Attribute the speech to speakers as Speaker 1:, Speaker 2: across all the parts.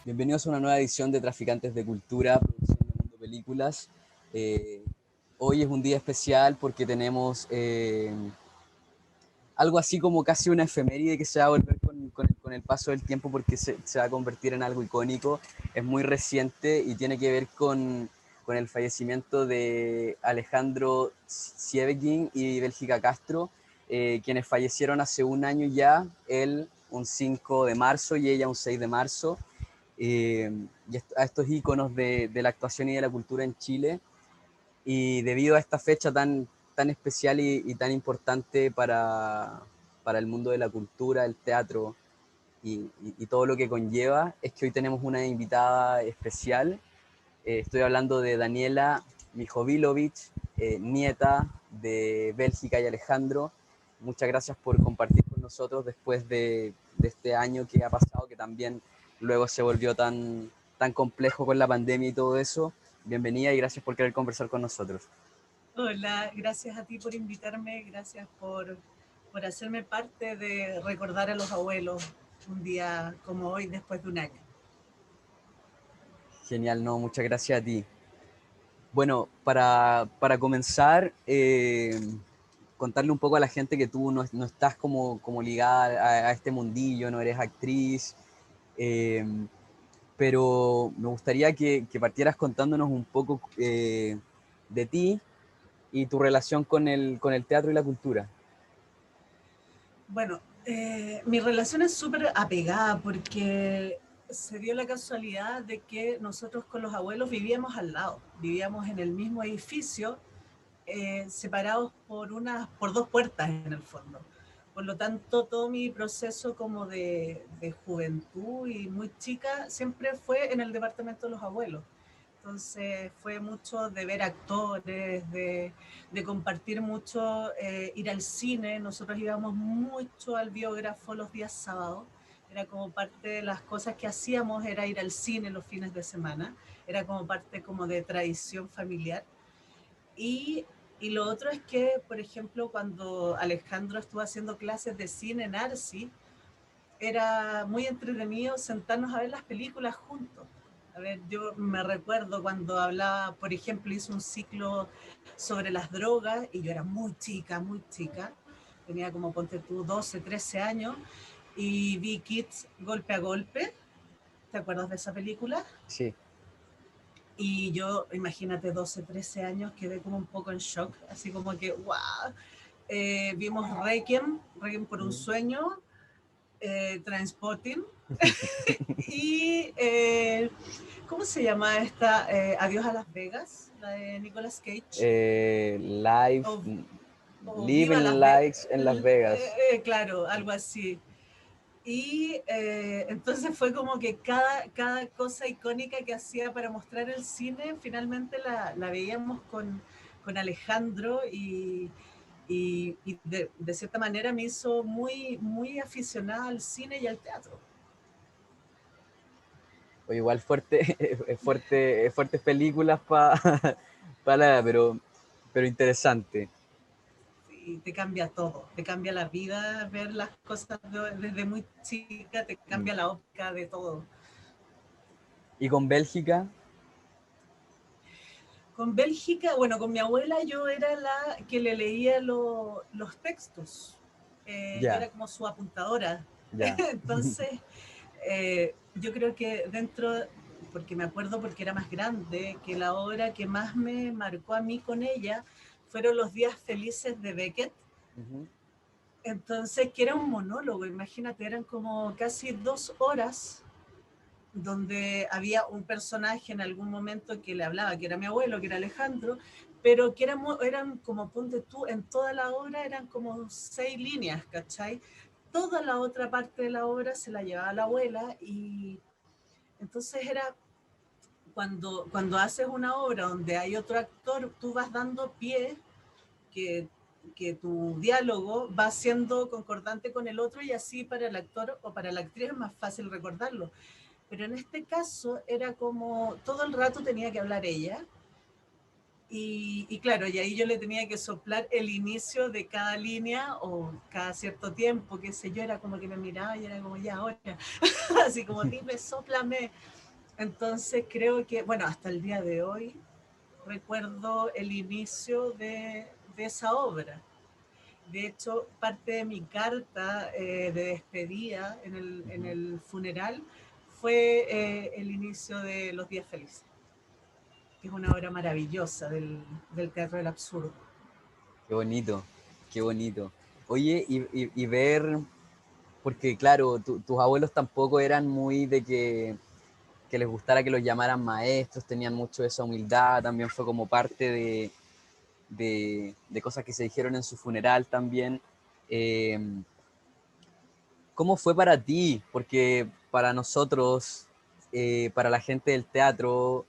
Speaker 1: Bienvenidos a una nueva edición de Traficantes de Cultura, producción de Mundo Películas. Eh, Hoy es un día especial porque tenemos algo así como casi una efeméride que se va a volver con el paso del tiempo porque se va a convertir en algo icónico. Es muy reciente y tiene que ver con el fallecimiento de Alejandro Sievegin y Bélgica Castro, quienes fallecieron hace un año ya, él un 5 de marzo y ella un 6 de marzo. Y a estos íconos de la actuación y de la cultura en Chile. Y debido a esta fecha tan especial y tan importante para el mundo de la cultura, el teatro y todo lo que conlleva, es que hoy tenemos una invitada especial. Estoy hablando de Daniela Mijovilovic, nieta de Bélgica y Alejandro. Muchas gracias por compartir con nosotros después de este año que ha pasado, que también luego se volvió tan complejo con la pandemia y todo eso. Bienvenida y gracias por querer conversar con nosotros.
Speaker 2: Hola, gracias a ti por invitarme, gracias por hacerme parte de recordar a los abuelos un día como hoy después de un año.
Speaker 1: Genial, no, muchas gracias a ti. Bueno, para comenzar, contarle un poco a la gente que tú no estás como ligada a este mundillo, no eres actriz, eh, pero me gustaría que partieras contándonos un poco de ti y tu relación con el teatro y la cultura.
Speaker 2: Bueno, mi relación es súper apegada porque se dio la casualidad de que nosotros con los abuelos vivíamos al lado, vivíamos en el mismo edificio, separados por dos puertas en el fondo. Por lo tanto, todo mi proceso como de juventud y muy chica siempre fue en el departamento de los abuelos. Entonces fue mucho de ver actores, de compartir mucho, ir al cine. Nosotros íbamos mucho al biógrafo los días sábados. Era como parte de las cosas que hacíamos, era ir al cine los fines de semana. Era como parte como de tradición familiar. Y, y lo otro es que, por ejemplo, cuando Alejandro estuvo haciendo clases de cine en Arci, era muy entretenido sentarnos a ver las películas juntos. A ver, yo me recuerdo cuando hablaba, por ejemplo, hizo un ciclo sobre las drogas y yo era muy chica, tenía como, ponte tú, 12, 13 años, y vi Kids Golpe a Golpe. ¿Te acuerdas de esa película?
Speaker 1: Sí.
Speaker 2: Y yo, imagínate, 12, 13 años, quedé como un poco en shock, así como que, wow. Vimos Requiem por un sueño, Transporting, y ¿cómo se llama esta? Adiós a Las Vegas, la de Nicolas Cage.
Speaker 1: Live,
Speaker 2: O, o Viva
Speaker 1: Living
Speaker 2: Las Vegas,
Speaker 1: Lights en Las Vegas.
Speaker 2: claro, algo así. Y entonces fue como que cada cosa icónica que hacía para mostrar el cine, finalmente la veíamos con Alejandro y de cierta manera me hizo muy aficionada al cine y al teatro.
Speaker 1: O igual fuertes películas para pero interesante.
Speaker 2: Y te cambia todo, te cambia la vida, ver las cosas desde muy chica, te
Speaker 1: Mm.
Speaker 2: cambia la óptica de todo.
Speaker 1: Y con Bélgica,
Speaker 2: Con Bélgica, bueno, con mi abuela yo era la que le leía los textos. Yo
Speaker 1: ya,
Speaker 2: era como su apuntadora.
Speaker 1: ya.
Speaker 2: Entonces, yo creo que dentro, porque me acuerdo porque era más grande, que la obra que más me marcó a mí con ella fueron Los días felices de Beckett.
Speaker 1: Ujú.
Speaker 2: Entonces, que era un monólogo, imagínate, eran como casi 2 horas donde había un personaje en algún momento que le hablaba, que era mi abuelo, que era Alejandro, pero que eran como, ponte tú, en toda la obra eran como 6 líneas, ¿cachai? Toda la otra parte de la obra se la llevaba la abuela y entonces era cuando haces una obra donde hay otro actor, tú vas dando pie que, que tu diálogo va siendo concordante con el otro y así para el actor o para la actriz es más fácil recordarlo. Pero en este caso era como todo el rato tenía que hablar ella Y claro, y ahí yo le tenía que soplar el inicio de cada línea o cada cierto tiempo, qué sé yo, era como que me miraba y era como, ya ahora, así como, dime, sóplame. Entonces creo que, bueno, hasta el día de hoy recuerdo el inicio de esa obra. De hecho, parte de mi carta de despedida en el funeral fue el inicio de Los Días Felices, que es una obra maravillosa del teatro del absurdo.
Speaker 1: Qué bonito, qué bonito. Oye, y ver, porque claro, tus abuelos tampoco eran muy de que les gustara que los llamaran maestros, tenían mucho esa humildad, también fue como parte de cosas que se dijeron en su funeral también. Eh, ¿Cómo fue para ti? Porque para nosotros, para la gente del teatro,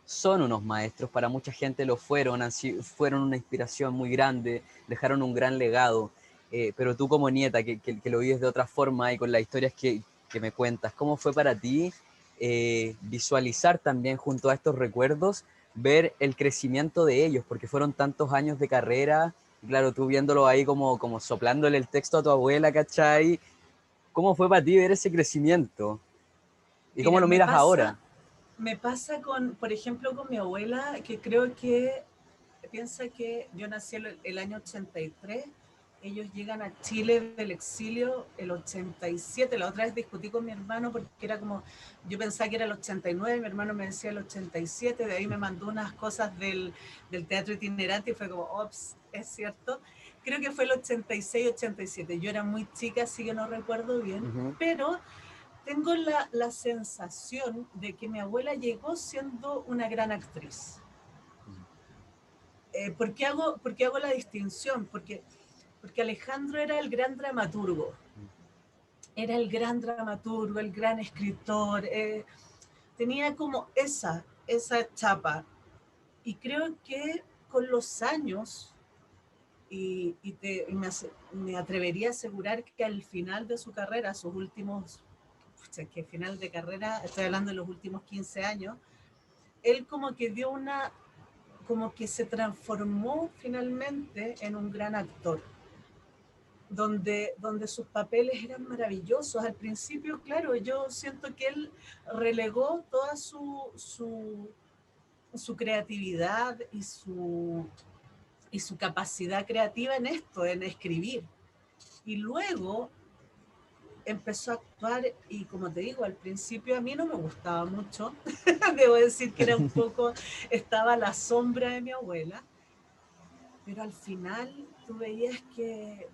Speaker 1: son unos maestros, para mucha gente lo fueron, fueron una inspiración muy grande, dejaron un gran legado. Pero tú como nieta, que lo vives de otra forma y con las historias que me cuentas, ¿cómo fue para ti visualizar también junto a estos recuerdos, ver el crecimiento de ellos? Porque fueron tantos años de carrera. Claro, tú viéndolo ahí como soplándole el texto a tu abuela, ¿cachai? ¿Cómo fue para ti ver ese crecimiento? ¿Y cómo
Speaker 2: Mira,
Speaker 1: lo miras ahora?
Speaker 2: me pasa con, por ejemplo, con mi abuela, que creo que piensa que yo nací el año 83, ellos llegan a Chile del exilio el 87. La otra vez discutí con mi hermano porque era como, yo pensaba que era el 89, mi hermano me decía el 87, de ahí me mandó unas cosas del teatro itinerante y fue como, ops, es cierto. Creo que fue el 86, 87. Yo era muy chica, así que no recuerdo bien,
Speaker 1: Ujú.
Speaker 2: pero tengo la sensación de que mi abuela llegó siendo una gran actriz. ¿Por qué hago la distinción? Porque Alejandro era el gran dramaturgo, era el gran dramaturgo, el gran escritor, tenía como esa chapa. Y creo que con los años, me atrevería a asegurar que al final de su carrera, sus últimos, pucha, que final de carrera, estoy hablando de los últimos 15 años, él como que dio como que se transformó finalmente en un gran actor, donde sus papeles eran maravillosos. Al principio, claro, yo siento que él relegó toda su creatividad y su capacidad creativa en esto, en escribir. Y luego empezó a actuar y como te digo, al principio a mí no me gustaba mucho, debo decir que era un poco, estaba a la sombra de mi abuela, pero al final tú veías que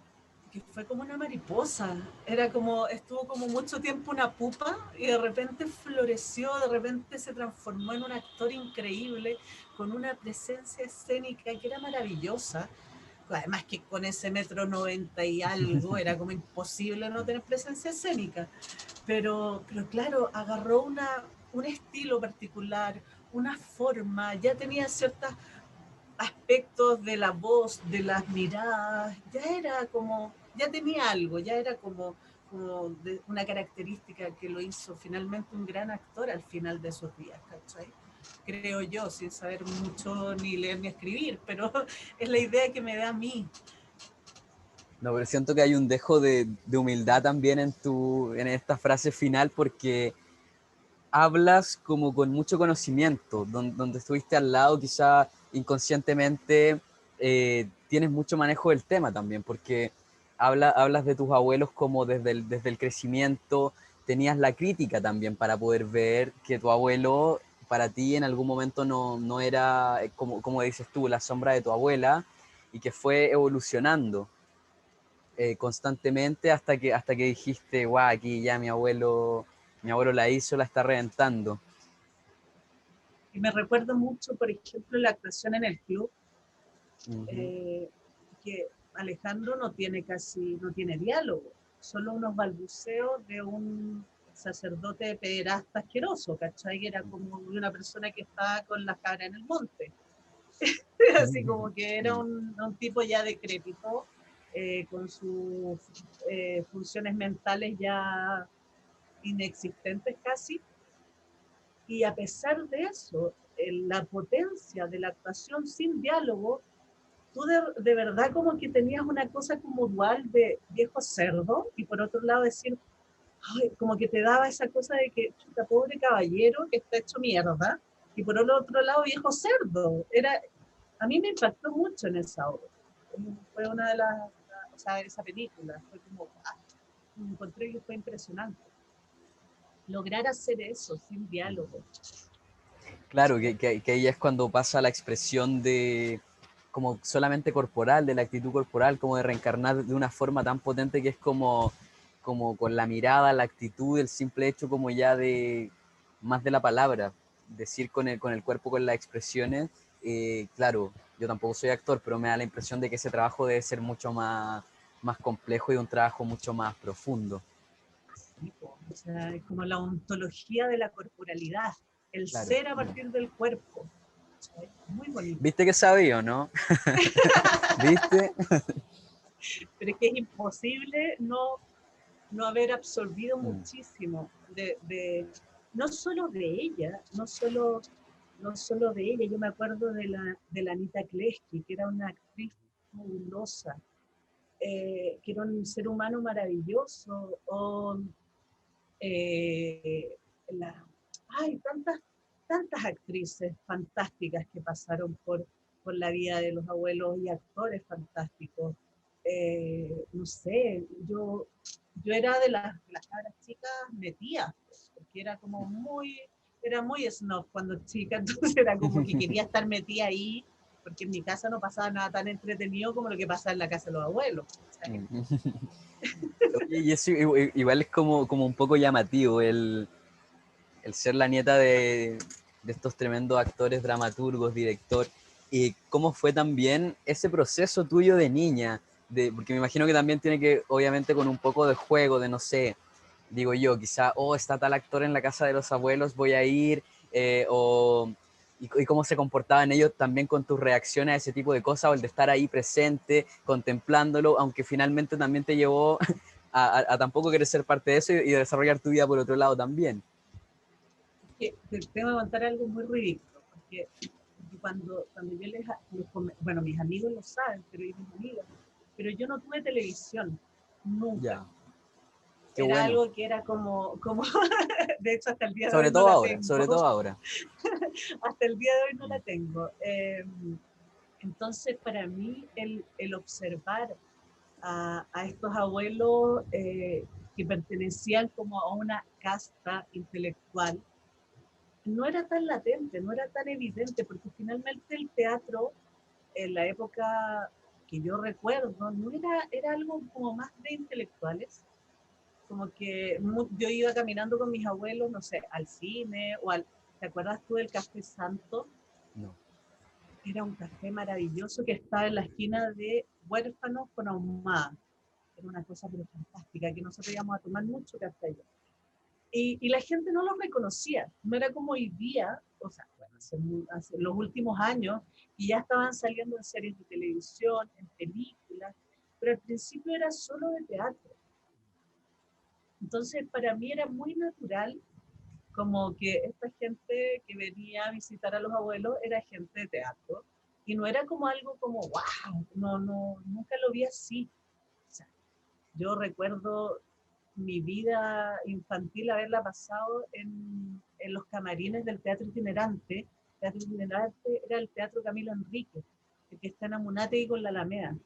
Speaker 2: fue como una mariposa, era como, estuvo como mucho tiempo una pupa y de repente floreció, de repente se transformó en un actor increíble, con una presencia escénica que era maravillosa. Además que con ese metro 90 y algo era como imposible no tener presencia escénica. Pero claro, agarró un estilo particular, una forma, ya tenía ciertos aspectos de la voz, de las miradas, ya era como, ya tenía algo, ya era como de una característica que lo hizo finalmente un gran actor al final de sus días, ¿cachai? Creo yo, sin saber mucho ni leer ni escribir, pero es la idea que me da a mí.
Speaker 1: No, pero siento que hay un dejo de humildad también en esta frase final porque hablas como con mucho conocimiento, donde estuviste al lado quizá inconscientemente tienes mucho manejo del tema también, porque hablas de tus abuelos como desde el crecimiento, tenías la crítica también para poder ver que tu abuelo para ti en algún momento no era, como dices tú, la sombra de tu abuela y que fue evolucionando constantemente hasta que dijiste, guau, aquí ya mi abuelo la hizo, la está reventando.
Speaker 2: Y me recuerdo mucho, por ejemplo, la actuación en el club,
Speaker 1: Uh -huh.
Speaker 2: eh, que Alejandro no tiene diálogo, solo unos balbuceos de un sacerdote pederasta asqueroso, ¿cachai? Que era como una persona que estaba con las cabras en el monte. Así como que era un tipo ya decrépito, con sus funciones mentales ya inexistentes casi, y a pesar de eso, la potencia de la actuación sin diálogo, tú de verdad como que tenías una cosa como dual de viejo cerdo, y por otro lado decir, ay, como que te daba esa cosa de que, chuta, pobre caballero que está hecho mierda, y por el otro lado viejo cerdo. A mí me impactó mucho en esa obra. Fue una de o sea, esa película, fue como, me encontré que fue impresionante. Lograr hacer eso sin diálogo.
Speaker 1: Claro, que ahí es cuando pasa la expresión de como solamente corporal, de la actitud corporal, como de reencarnar de una forma tan potente que es como con la mirada, la actitud, el simple hecho como ya de más de la palabra, decir con el cuerpo, con las expresiones. Claro, yo tampoco soy actor, pero me da la impresión de que ese trabajo debe ser mucho más complejo y un trabajo mucho más profundo.
Speaker 2: Sí, o sea, es como la ontología de la corporalidad, el
Speaker 1: Claro.
Speaker 2: ser a partir del cuerpo. O sea, es muy bonito.
Speaker 1: ¿Viste que sabía, no? ¿Viste?
Speaker 2: Pero es que es imposible no haber absorbido
Speaker 1: Mm.
Speaker 2: muchísimo no solo de ella, no solo de ella, yo me acuerdo de la Anita Kleski, que era una actriz fabulosa, que era un ser humano maravilloso, o eh, la, hay tantas actrices fantásticas que pasaron por la vida de los abuelos y actores fantásticos. No sé, yo era de las cabras chicas metidas, pues, porque era muy snob cuando chica, entonces era como que quería estar metida ahí, porque en mi casa no pasaba nada tan entretenido como lo que pasaba en la casa de los abuelos. ¿Sabes?
Speaker 1: Oye, y eso igual es como un poco llamativo el ser la nieta de estos tremendos actores, dramaturgos, director. ¿Y cómo fue también ese proceso tuyo de niña? Porque me imagino que también tiene que, obviamente, con un poco de juego, de no sé, digo yo, quizá, oh, está tal actor en la casa de los abuelos, voy a ir, y cómo se comportaban ellos también con tus reacciones a ese tipo de cosas, o el de estar ahí presente, contemplándolo, aunque finalmente también te llevó a tampoco querer ser parte de eso y desarrollar tu vida por otro lado también.
Speaker 2: Que te tengo que contar algo muy ridículo, porque cuando yo bueno, mis amigos lo saben, pero y mis amigas, pero yo no tuve televisión, nunca.
Speaker 1: Ya, qué
Speaker 2: Era
Speaker 1: bueno.
Speaker 2: algo que era como de hecho hasta el día de hoy
Speaker 1: Sobre
Speaker 2: no
Speaker 1: todo
Speaker 2: la
Speaker 1: ahora,
Speaker 2: tengo,
Speaker 1: sobre todo ahora.
Speaker 2: hasta el día de hoy no la tengo. Entonces, para mí, el observar a estos abuelos que pertenecían como a una casta intelectual, no era tan latente, no era tan evidente, porque finalmente el teatro, en la época que yo recuerdo, no era algo como más de intelectuales, como que yo iba caminando con mis abuelos, no sé, al cine ¿te acuerdas tú del Café Santo?
Speaker 1: No.
Speaker 2: Era un café maravilloso que estaba en la esquina de Huérfanos con Ahumada. Era una cosa pero fantástica, que nosotros íbamos a tomar mucho café allá. Y la gente no lo reconocía, no era como hoy día, o sea, bueno, hace los últimos años, y ya estaban saliendo en series de televisión, en películas, pero al principio era solo de teatro. Entonces, para mí era muy natural como que esta gente que venía a visitar a los abuelos era gente de teatro, y no era como algo como, wow, nunca lo vi así. O sea, yo recuerdo mi vida infantil haberla pasado en los camarines del Teatro Itinerante. El Teatro Itinerante era el Teatro Camilo Enrique, el que está en Amunátegui con la Alameda.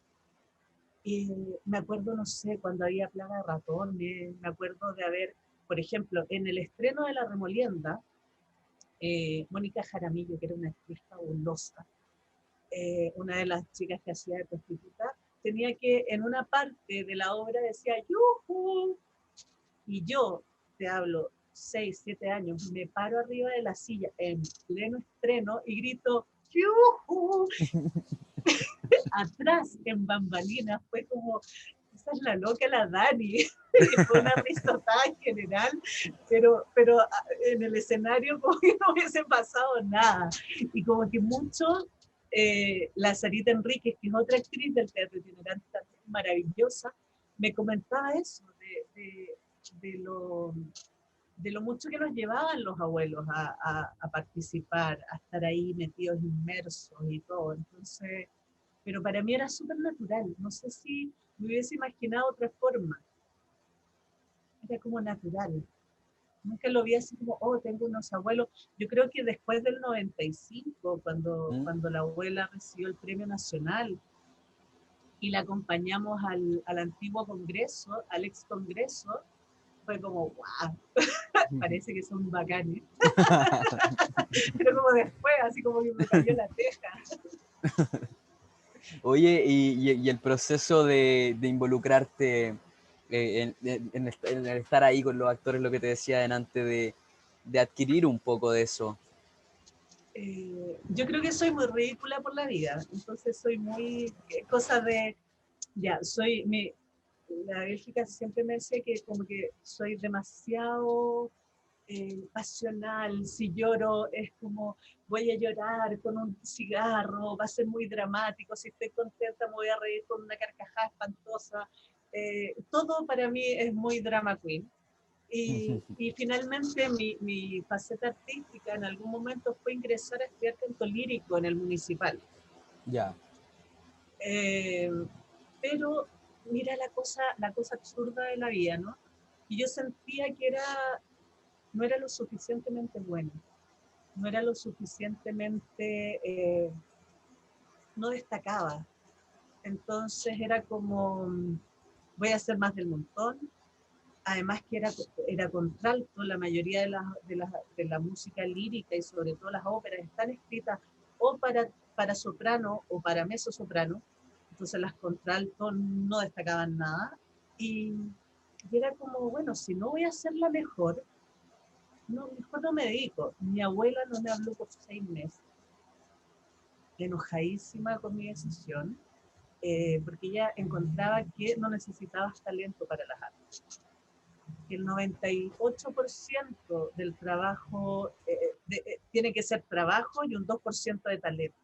Speaker 2: Y me acuerdo, no sé, cuando había plaga de ratones, me acuerdo de haber, por ejemplo, en el estreno de La Remolienda, Mónica Jaramillo, que era una actriz fabulosa, una de las chicas que hacía de prostituta, tenía que, en una parte de la obra decía, ¡yujú! Y yo, te hablo, 6, 7 años, me paro arriba de la silla en pleno estreno y grito, ¡yujú! Atrás, en bambalinas, fue como, esa es la loca, la Dani, y fue una risotada en general, pero en el escenario como que no hubiese pasado nada. Y como que mucho, la Sarita Enríquez, que es otra actriz del teatro itinerante también maravillosa, me comentaba eso, de lo de lo mucho que nos llevaban los abuelos a participar, a estar ahí metidos, inmersos y todo. Entonces, pero para mí era súper natural. No sé si me hubiese imaginado otra forma. Era como natural. Nunca lo vi así como, oh, tengo unos abuelos. Yo creo que después del 95,
Speaker 1: ¿Mm?
Speaker 2: cuando la abuela recibió el Premio Nacional y la acompañamos al antiguo Congreso, al ex Congreso, fue como, wow, parece que son bacanes. Pero como después, así como que me cayó la teja.
Speaker 1: Oye, y el proceso de involucrarte en el estar ahí con los actores, lo que te decía delante, de adquirir un poco de eso.
Speaker 2: Yo creo que soy muy ridícula por la vida, entonces soy muy, cosa de, ya, la Bélgica siempre me decía que como que soy demasiado pasional, si lloro es como voy a llorar con un cigarro, va a ser muy dramático, si estoy contenta me voy a reír con una carcajada espantosa, todo para mí es muy drama queen. Y finalmente mi faceta artística en algún momento fue ingresar a estudiar canto lírico en el municipal.
Speaker 1: Ya.
Speaker 2: Eh, pero mira la cosa absurda de la vida, ¿no? Y yo sentía que no era lo suficientemente bueno, no era lo suficientemente, no destacaba. Entonces era como, voy a hacer más del montón. Además que era contralto, la mayoría de la música lírica y sobre todo las óperas están escritas o para soprano o para mezzo soprano, entonces las contraltos no destacaban nada y era como, bueno, si no voy a hacerla mejor, no, mejor no me dedico. Mi abuela no me habló por 6 meses, enojadísima con mi decisión, porque ella encontraba que no necesitabas talento para las artes. El 98% del trabajo tiene que ser trabajo y un 2% de talento.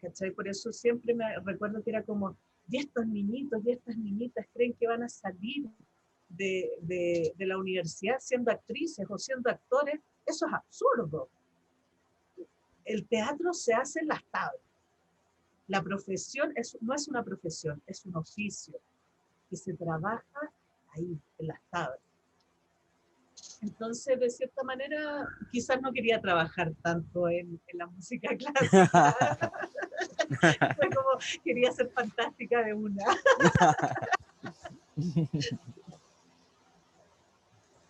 Speaker 2: ¿Cachai? Por eso siempre me recuerdo que era como, y estos niñitos y estas niñitas creen que van a salir de la universidad siendo actrices o siendo actores. Eso es absurdo. El teatro se hace en las tablas. La profesión no es una profesión, es un oficio que se trabaja ahí, en las tablas. Entonces, de cierta manera, quizás no quería trabajar tanto en la música clásica. Fue como, quería ser fantástica de una.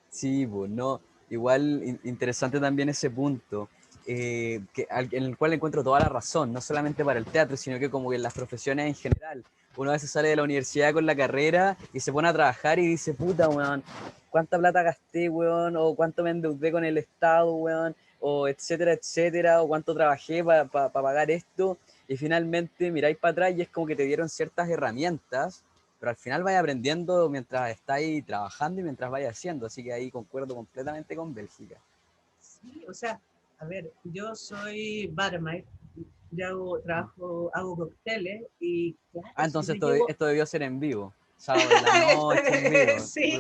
Speaker 1: Sí, pues, no, igual interesante también ese punto, en el cual encuentro toda la razón, no solamente para el teatro, sino que como que en las profesiones en general. Uno a veces sale de la universidad con la carrera y se pone a trabajar y dice, puta, weón, cuánta plata gasté, weón, o cuánto me endeudé con el Estado, weón, o etcétera, etcétera, o cuánto trabajé para pagar esto, y finalmente miráis para atrás y es como que te dieron ciertas herramientas, pero al final vais aprendiendo mientras estáis trabajando y mientras vais haciendo, así que ahí concuerdo completamente con Bélgica.
Speaker 2: Sí, o sea, a ver, yo soy barmaid, yo hago cócteles y
Speaker 1: Ah,
Speaker 2: claro, si
Speaker 1: entonces
Speaker 2: yo llego,
Speaker 1: esto debió ser en vivo, sábado en la noche, en vivo,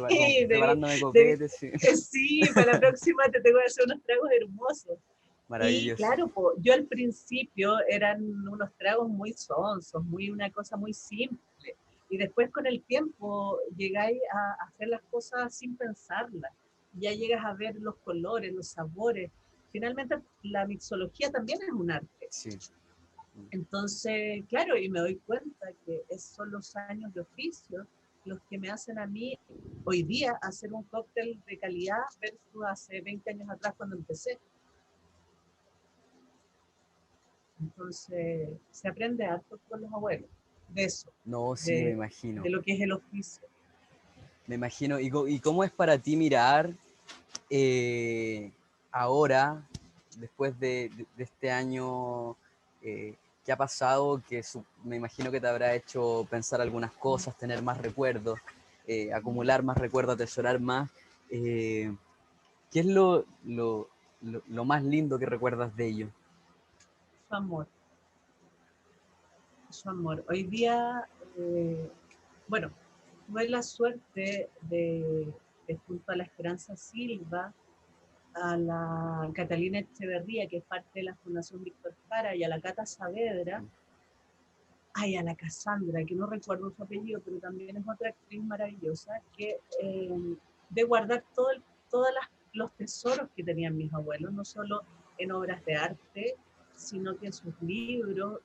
Speaker 2: sí,
Speaker 1: preparándome copetes, sí.
Speaker 2: sí, para la próxima te tengo que hacer unos tragos hermosos. Y
Speaker 1: Maravilloso.
Speaker 2: claro, yo al principio eran unos tragos muy sonsos, una cosa muy simple. Y después con el tiempo llegáis a hacer las cosas sin pensarlas. Ya llegas a ver los colores, los sabores. Finalmente la mixología también es un arte.
Speaker 1: Sí.
Speaker 2: Entonces, claro, y me doy cuenta que son los años de oficio los que me hacen a mí hoy día hacer un cóctel de calidad versus hace 20 años atrás cuando empecé. Entonces, se aprende harto con los abuelos, de eso,
Speaker 1: No, sí, me
Speaker 2: de,
Speaker 1: imagino.
Speaker 2: de lo que es el oficio.
Speaker 1: Me imagino. ¿Y cómo es para ti mirar eh, ahora, después de este año que ha pasado, que me imagino que te habrá hecho pensar algunas cosas, tener más recuerdos, acumular más recuerdos, atesorar más? eh, ¿Qué es lo más lindo que recuerdas de ello?
Speaker 2: Su amor, su amor. Hoy día, bueno, tuve la suerte de junto a la Esperanza Silva, a la Catalina Echeverría, que es parte de la Fundación Víctor Jara, y a la Cata Saavedra, ay, a la Cassandra, que no recuerdo su apellido, pero también es otra actriz maravillosa, que de guardar todos los tesoros que tenían mis abuelos, no solo en obras de arte, sino que en sus libros,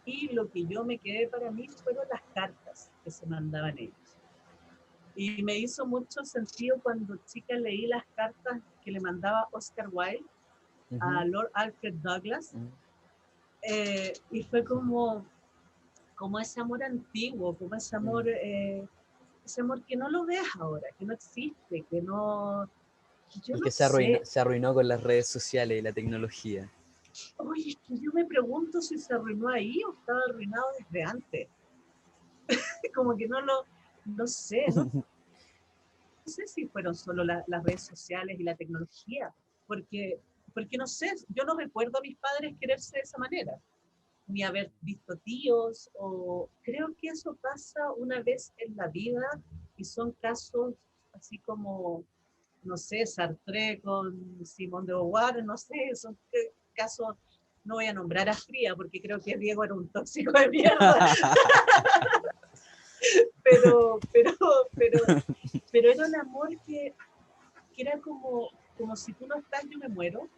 Speaker 2: y lo que yo me quedé para mí fueron las cartas que se mandaban ellos. Y me hizo mucho sentido cuando chica leí las cartas que le mandaba Oscar Wilde a Lord Alfred Douglas, y fue como ese amor antiguo, como ese amor que no lo ves ahora, que no existe, que no, que yo
Speaker 1: Y
Speaker 2: no
Speaker 1: que
Speaker 2: sé.
Speaker 1: se arruinó con las redes sociales y la tecnología.
Speaker 2: Oye, es que yo me pregunto si se arruinó ahí o estaba arruinado desde antes. Como que no sé, no sé si fueron solo las redes sociales y la tecnología, porque no sé, yo no recuerdo a mis padres quererse de esa manera, ni haber visto tíos, o creo que eso pasa una vez en la vida y son casos así como, no sé, Sartre con Simone de Beauvoir, no sé, son casos, no voy a nombrar a Fría porque creo que Diego era un tóxico de mierda, pero, pero, pero, pero era un amor que era como si tú no estás, yo me muero.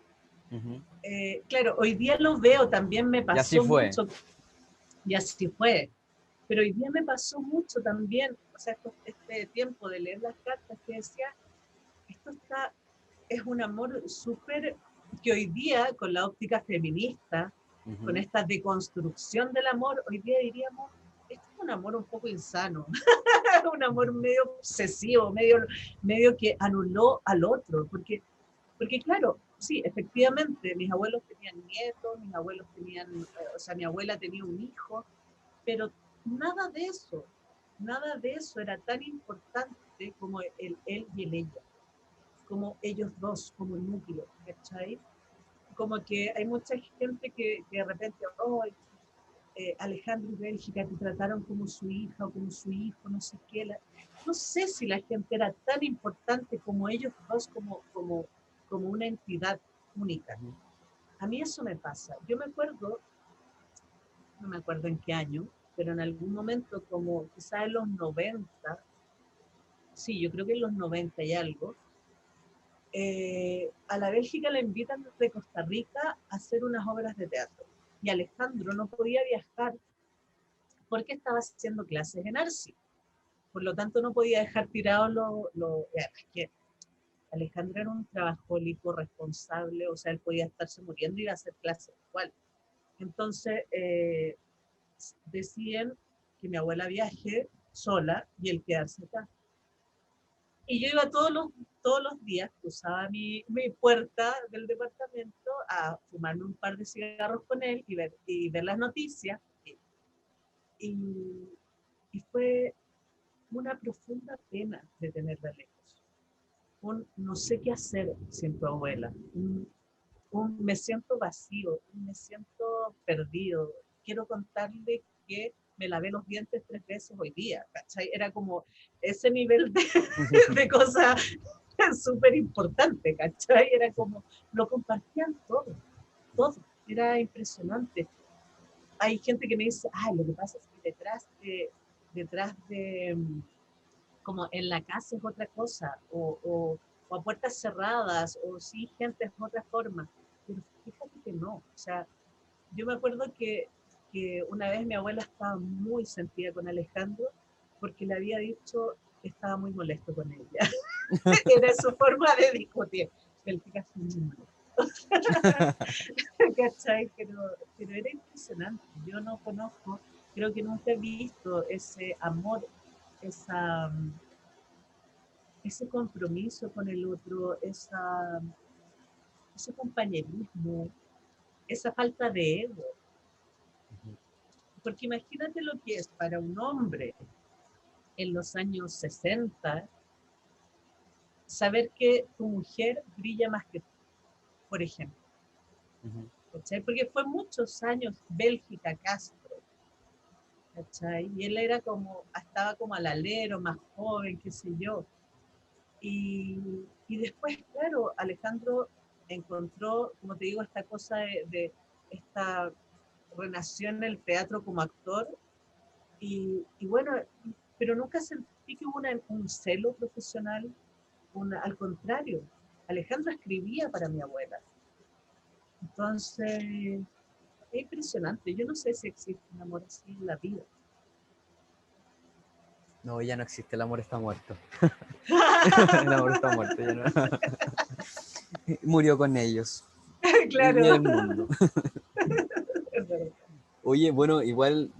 Speaker 2: Claro, hoy día lo veo, también me
Speaker 1: Y así
Speaker 2: pasó
Speaker 1: fue.
Speaker 2: mucho, y así fue, pero hoy día me pasó mucho también, o sea, este tiempo de leer las cartas que decía, es un amor súper, que hoy día con la óptica feminista, con esta deconstrucción del amor, hoy día diríamos, esto es un amor un poco insano, un amor medio obsesivo, medio que anuló al otro, porque claro, sí, efectivamente, mis abuelos tenían nietos, mis abuelos tenían, o sea, mi abuela tenía un hijo, pero nada de eso era tan importante como el él y el ella, como ellos dos, como el núcleo, ¿cachai? Como que hay mucha gente que de repente, oh, Alejandro y Bélgica te trataron como su hija o como su hijo, no sé qué. No sé si la gente era tan importante como ellos dos, como una entidad única. A mí eso me pasa. Yo me acuerdo, no me acuerdo en qué año, pero en algún momento, como quizá en los 90, sí, yo creo que en los 90 y algo, a la Bélgica le invitan de Costa Rica a hacer unas obras de teatro. Y Alejandro no podía viajar porque estaba haciendo clases en Arci. Por lo tanto, no podía dejar tirado es que Alejandro era un trabajólico responsable, o sea, él podía estarse muriendo y iba a hacer clases igual. Entonces, deciden que mi abuela viaje sola y él quedarse acá. Y yo iba todos los días, cruzaba mi puerta del departamento a fumarme un par de cigarros con él y ver las noticias. Y, y fue una profunda pena de tenerla lejos. No sé qué hacer sin tu abuela. Me siento vacío, me siento perdido. Quiero contarle que me lavé los dientes 3 veces hoy día, ¿cachai? Era como ese nivel de cosas súper importante, ¿cachai? Era como, lo compartían todo. Era impresionante. Hay gente que me dice, ay, lo que pasa es que detrás de como en la casa es otra cosa, o a puertas cerradas, o sí, gente es otra forma. Pero fíjate que no. O sea, yo me acuerdo que una vez mi abuela estaba muy sentida con Alejandro porque le había dicho que estaba muy molesto con ella. Era su forma de discutir. El chico es muy molesto. ¿Cachai? Pero era impresionante. Yo no conozco, creo que nunca he visto ese amor, esa, ese compromiso con el otro, ese compañerismo, esa falta de ego. Porque imagínate lo que es para un hombre en los años 60 saber que tu mujer brilla más que tú, por ejemplo. ¿Cachai? Porque fue muchos años Bélgica Castro, ¿cachai? Y él era como, estaba como al alero, más joven, qué sé yo. Y después, claro, Alejandro encontró, como te digo, esta cosa de esta renació en el teatro como actor y bueno, pero nunca sentí que hubo un celo profesional, al contrario, Alejandro escribía para mi abuela. Entonces, es impresionante. Yo no sé si existe un amor así en la vida.
Speaker 1: No, ya no existe, el amor está muerto. El amor está muerto, ya no. Murió con ellos. Y
Speaker 2: Claro,
Speaker 1: el mundo.
Speaker 2: es verdad.
Speaker 1: Oye, bueno, igual,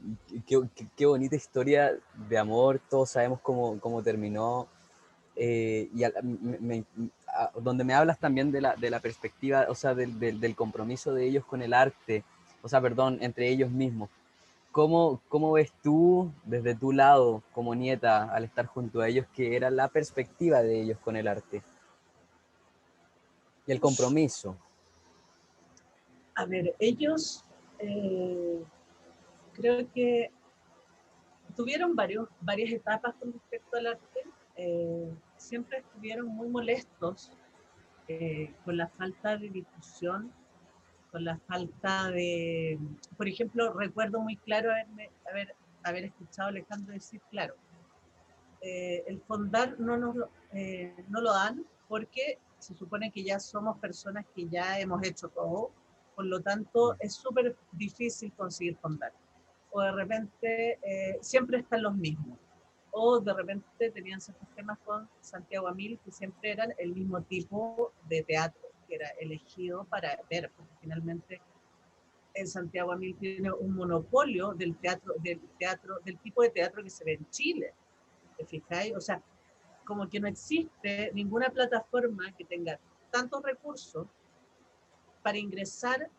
Speaker 1: qué bonita historia de amor, todos sabemos cómo terminó, y donde me hablas también de la perspectiva, o sea, del compromiso de ellos con el arte, o sea, perdón, entre ellos mismos. ¿Cómo ves tú, desde tu lado, como nieta, al estar junto a ellos, que era la perspectiva de ellos con el arte y el compromiso?
Speaker 2: A ver, ellos creo que tuvieron varias etapas con respecto al arte. Siempre estuvieron muy molestos con la falta de difusión, con la falta de, por ejemplo, recuerdo muy claro haber escuchado a Alejandro decir, claro, el fondar no lo dan porque se supone que ya somos personas que ya hemos hecho todo, por lo tanto es súper difícil conseguir fondar. O de repente siempre están los mismos. O de repente tenían ciertos temas con Santiago Amil que siempre eran el mismo tipo de teatro que era elegido para ver, porque finalmente en Santiago Amil tiene un monopolio del tipo de teatro que se ve en Chile. ¿Te fijáis? O sea, como que no existe ninguna plataforma que tenga tantos recursos para ingresar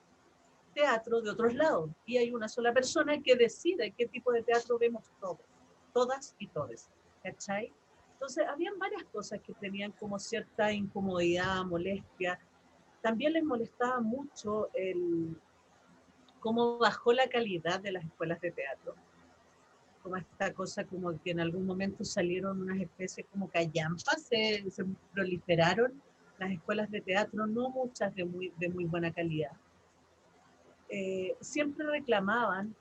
Speaker 2: teatro de otros lados. Y hay una sola persona que decide qué tipo de teatro vemos todos, todas y todes. ¿Cachai? Entonces, habían varias cosas que tenían como cierta incomodidad, molestia. También les molestaba mucho cómo bajó la calidad de las escuelas de teatro, como esta cosa como que en algún momento salieron unas especies como callampas, se proliferaron las escuelas de teatro, no muchas de muy buena calidad. Siempre reclamaban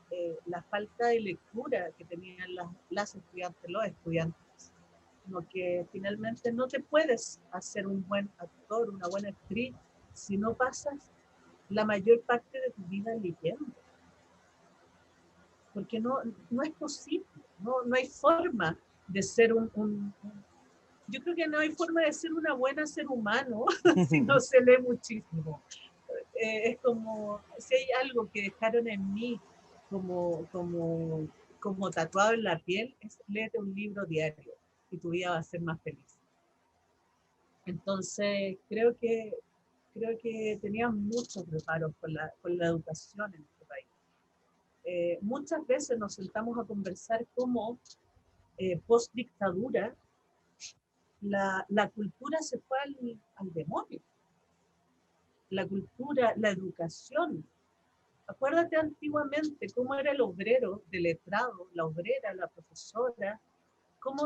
Speaker 2: la falta de lectura que tenían las estudiantes, los estudiantes, como que finalmente no te puedes hacer un buen actor, una buena actriz, si no pasas la mayor parte de tu vida leyendo, porque no es posible, no hay forma de ser yo creo que no hay forma de ser una buena ser humano si no se lee muchísimo. Es como, si hay algo que dejaron en mí como, como, como tatuado en la piel, es léete un libro diario y tu vida va a ser más feliz. Entonces, creo que tenían muchos reparos con la educación en este país. Muchas veces nos sentamos a conversar cómo post-dictadura la cultura se fue al demonio. La cultura, la educación. Acuérdate antiguamente cómo era el obrero, del letrado, la obrera, la profesora, cómo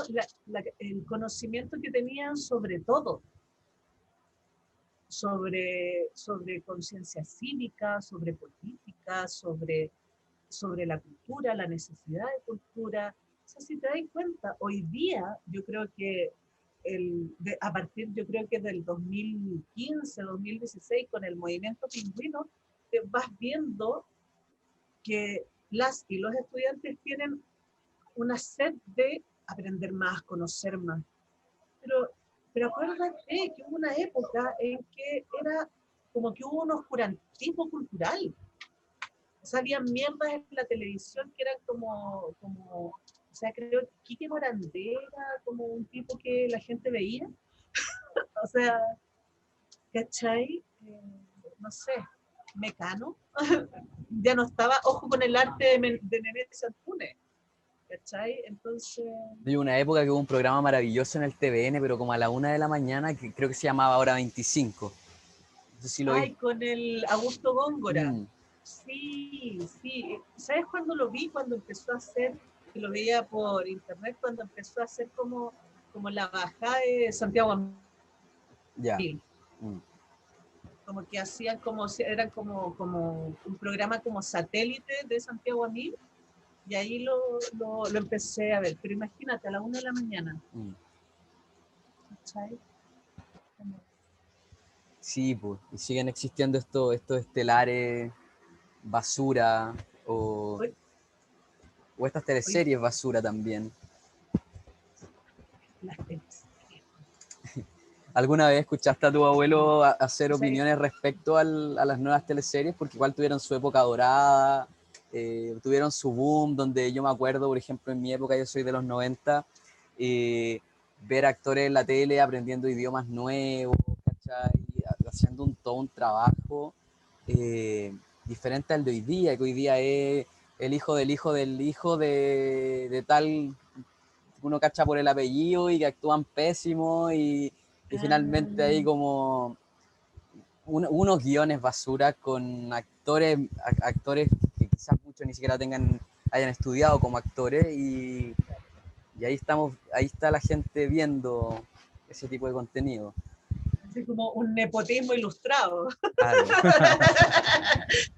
Speaker 2: el conocimiento que tenían sobre todo, sobre conciencia cívica, sobre política, sobre la cultura, la necesidad de cultura. O sea, si te das cuenta, hoy día yo creo que a partir yo creo que del 2015, 2016, con el movimiento pingüino, te vas viendo que las y los estudiantes tienen una sed de aprender más, conocer más. Pero, pero acuérdate que hubo una época en que era como que hubo un oscurantismo cultural. Salían mierdas en la televisión que eran o sea, creo que Quique Morandé era como un tipo que la gente veía. O sea, ¿cachai? No sé, Mecano. Ya no estaba, ojo con el arte de Nenet Antunes, ¿cachai? Entonces,
Speaker 1: Hay una época que hubo un programa maravilloso en el TVN, pero como a la 1 de la mañana, que creo que se llamaba Hora 25. No sé si lo vi.
Speaker 2: ay, con el Augusto Góngora.
Speaker 1: Mm.
Speaker 2: Sí, sí. ¿Sabes cuándo lo vi? Cuando empezó a hacer, que lo veía por internet, cuando empezó a hacer como la bajada de Santiago a
Speaker 1: Ya.
Speaker 2: Mil. Como que hacían eran como un programa como satélite de Santiago a Mil, y ahí lo empecé a ver. Pero imagínate, a la 1 de la mañana. ¿Cachai?
Speaker 1: Sí, pues, y siguen existiendo estos estelares basura o,
Speaker 2: Hoy,
Speaker 1: o estas
Speaker 2: hoy,
Speaker 1: teleseries basura también.
Speaker 2: las teleseries.
Speaker 1: ¿Alguna vez escuchaste a tu abuelo hacer
Speaker 2: O sea,
Speaker 1: opiniones respecto a las nuevas teleseries? Porque igual tuvieron su época dorada, tuvieron su boom, donde yo me acuerdo, por ejemplo, en mi época, yo soy de los 90, ver actores en la tele aprendiendo idiomas nuevos, ¿cachai? Haciendo todo un trabajo diferente al de hoy día, que hoy día es el hijo del hijo del hijo de tal, uno cacha por el apellido y que actúan pésimo y finalmente hay como unos guiones basura con actores que quizás muchos ni siquiera hayan estudiado como actores y ahí está la gente viendo ese tipo de contenido.
Speaker 2: así como un nepotismo ilustrado.
Speaker 1: Claro.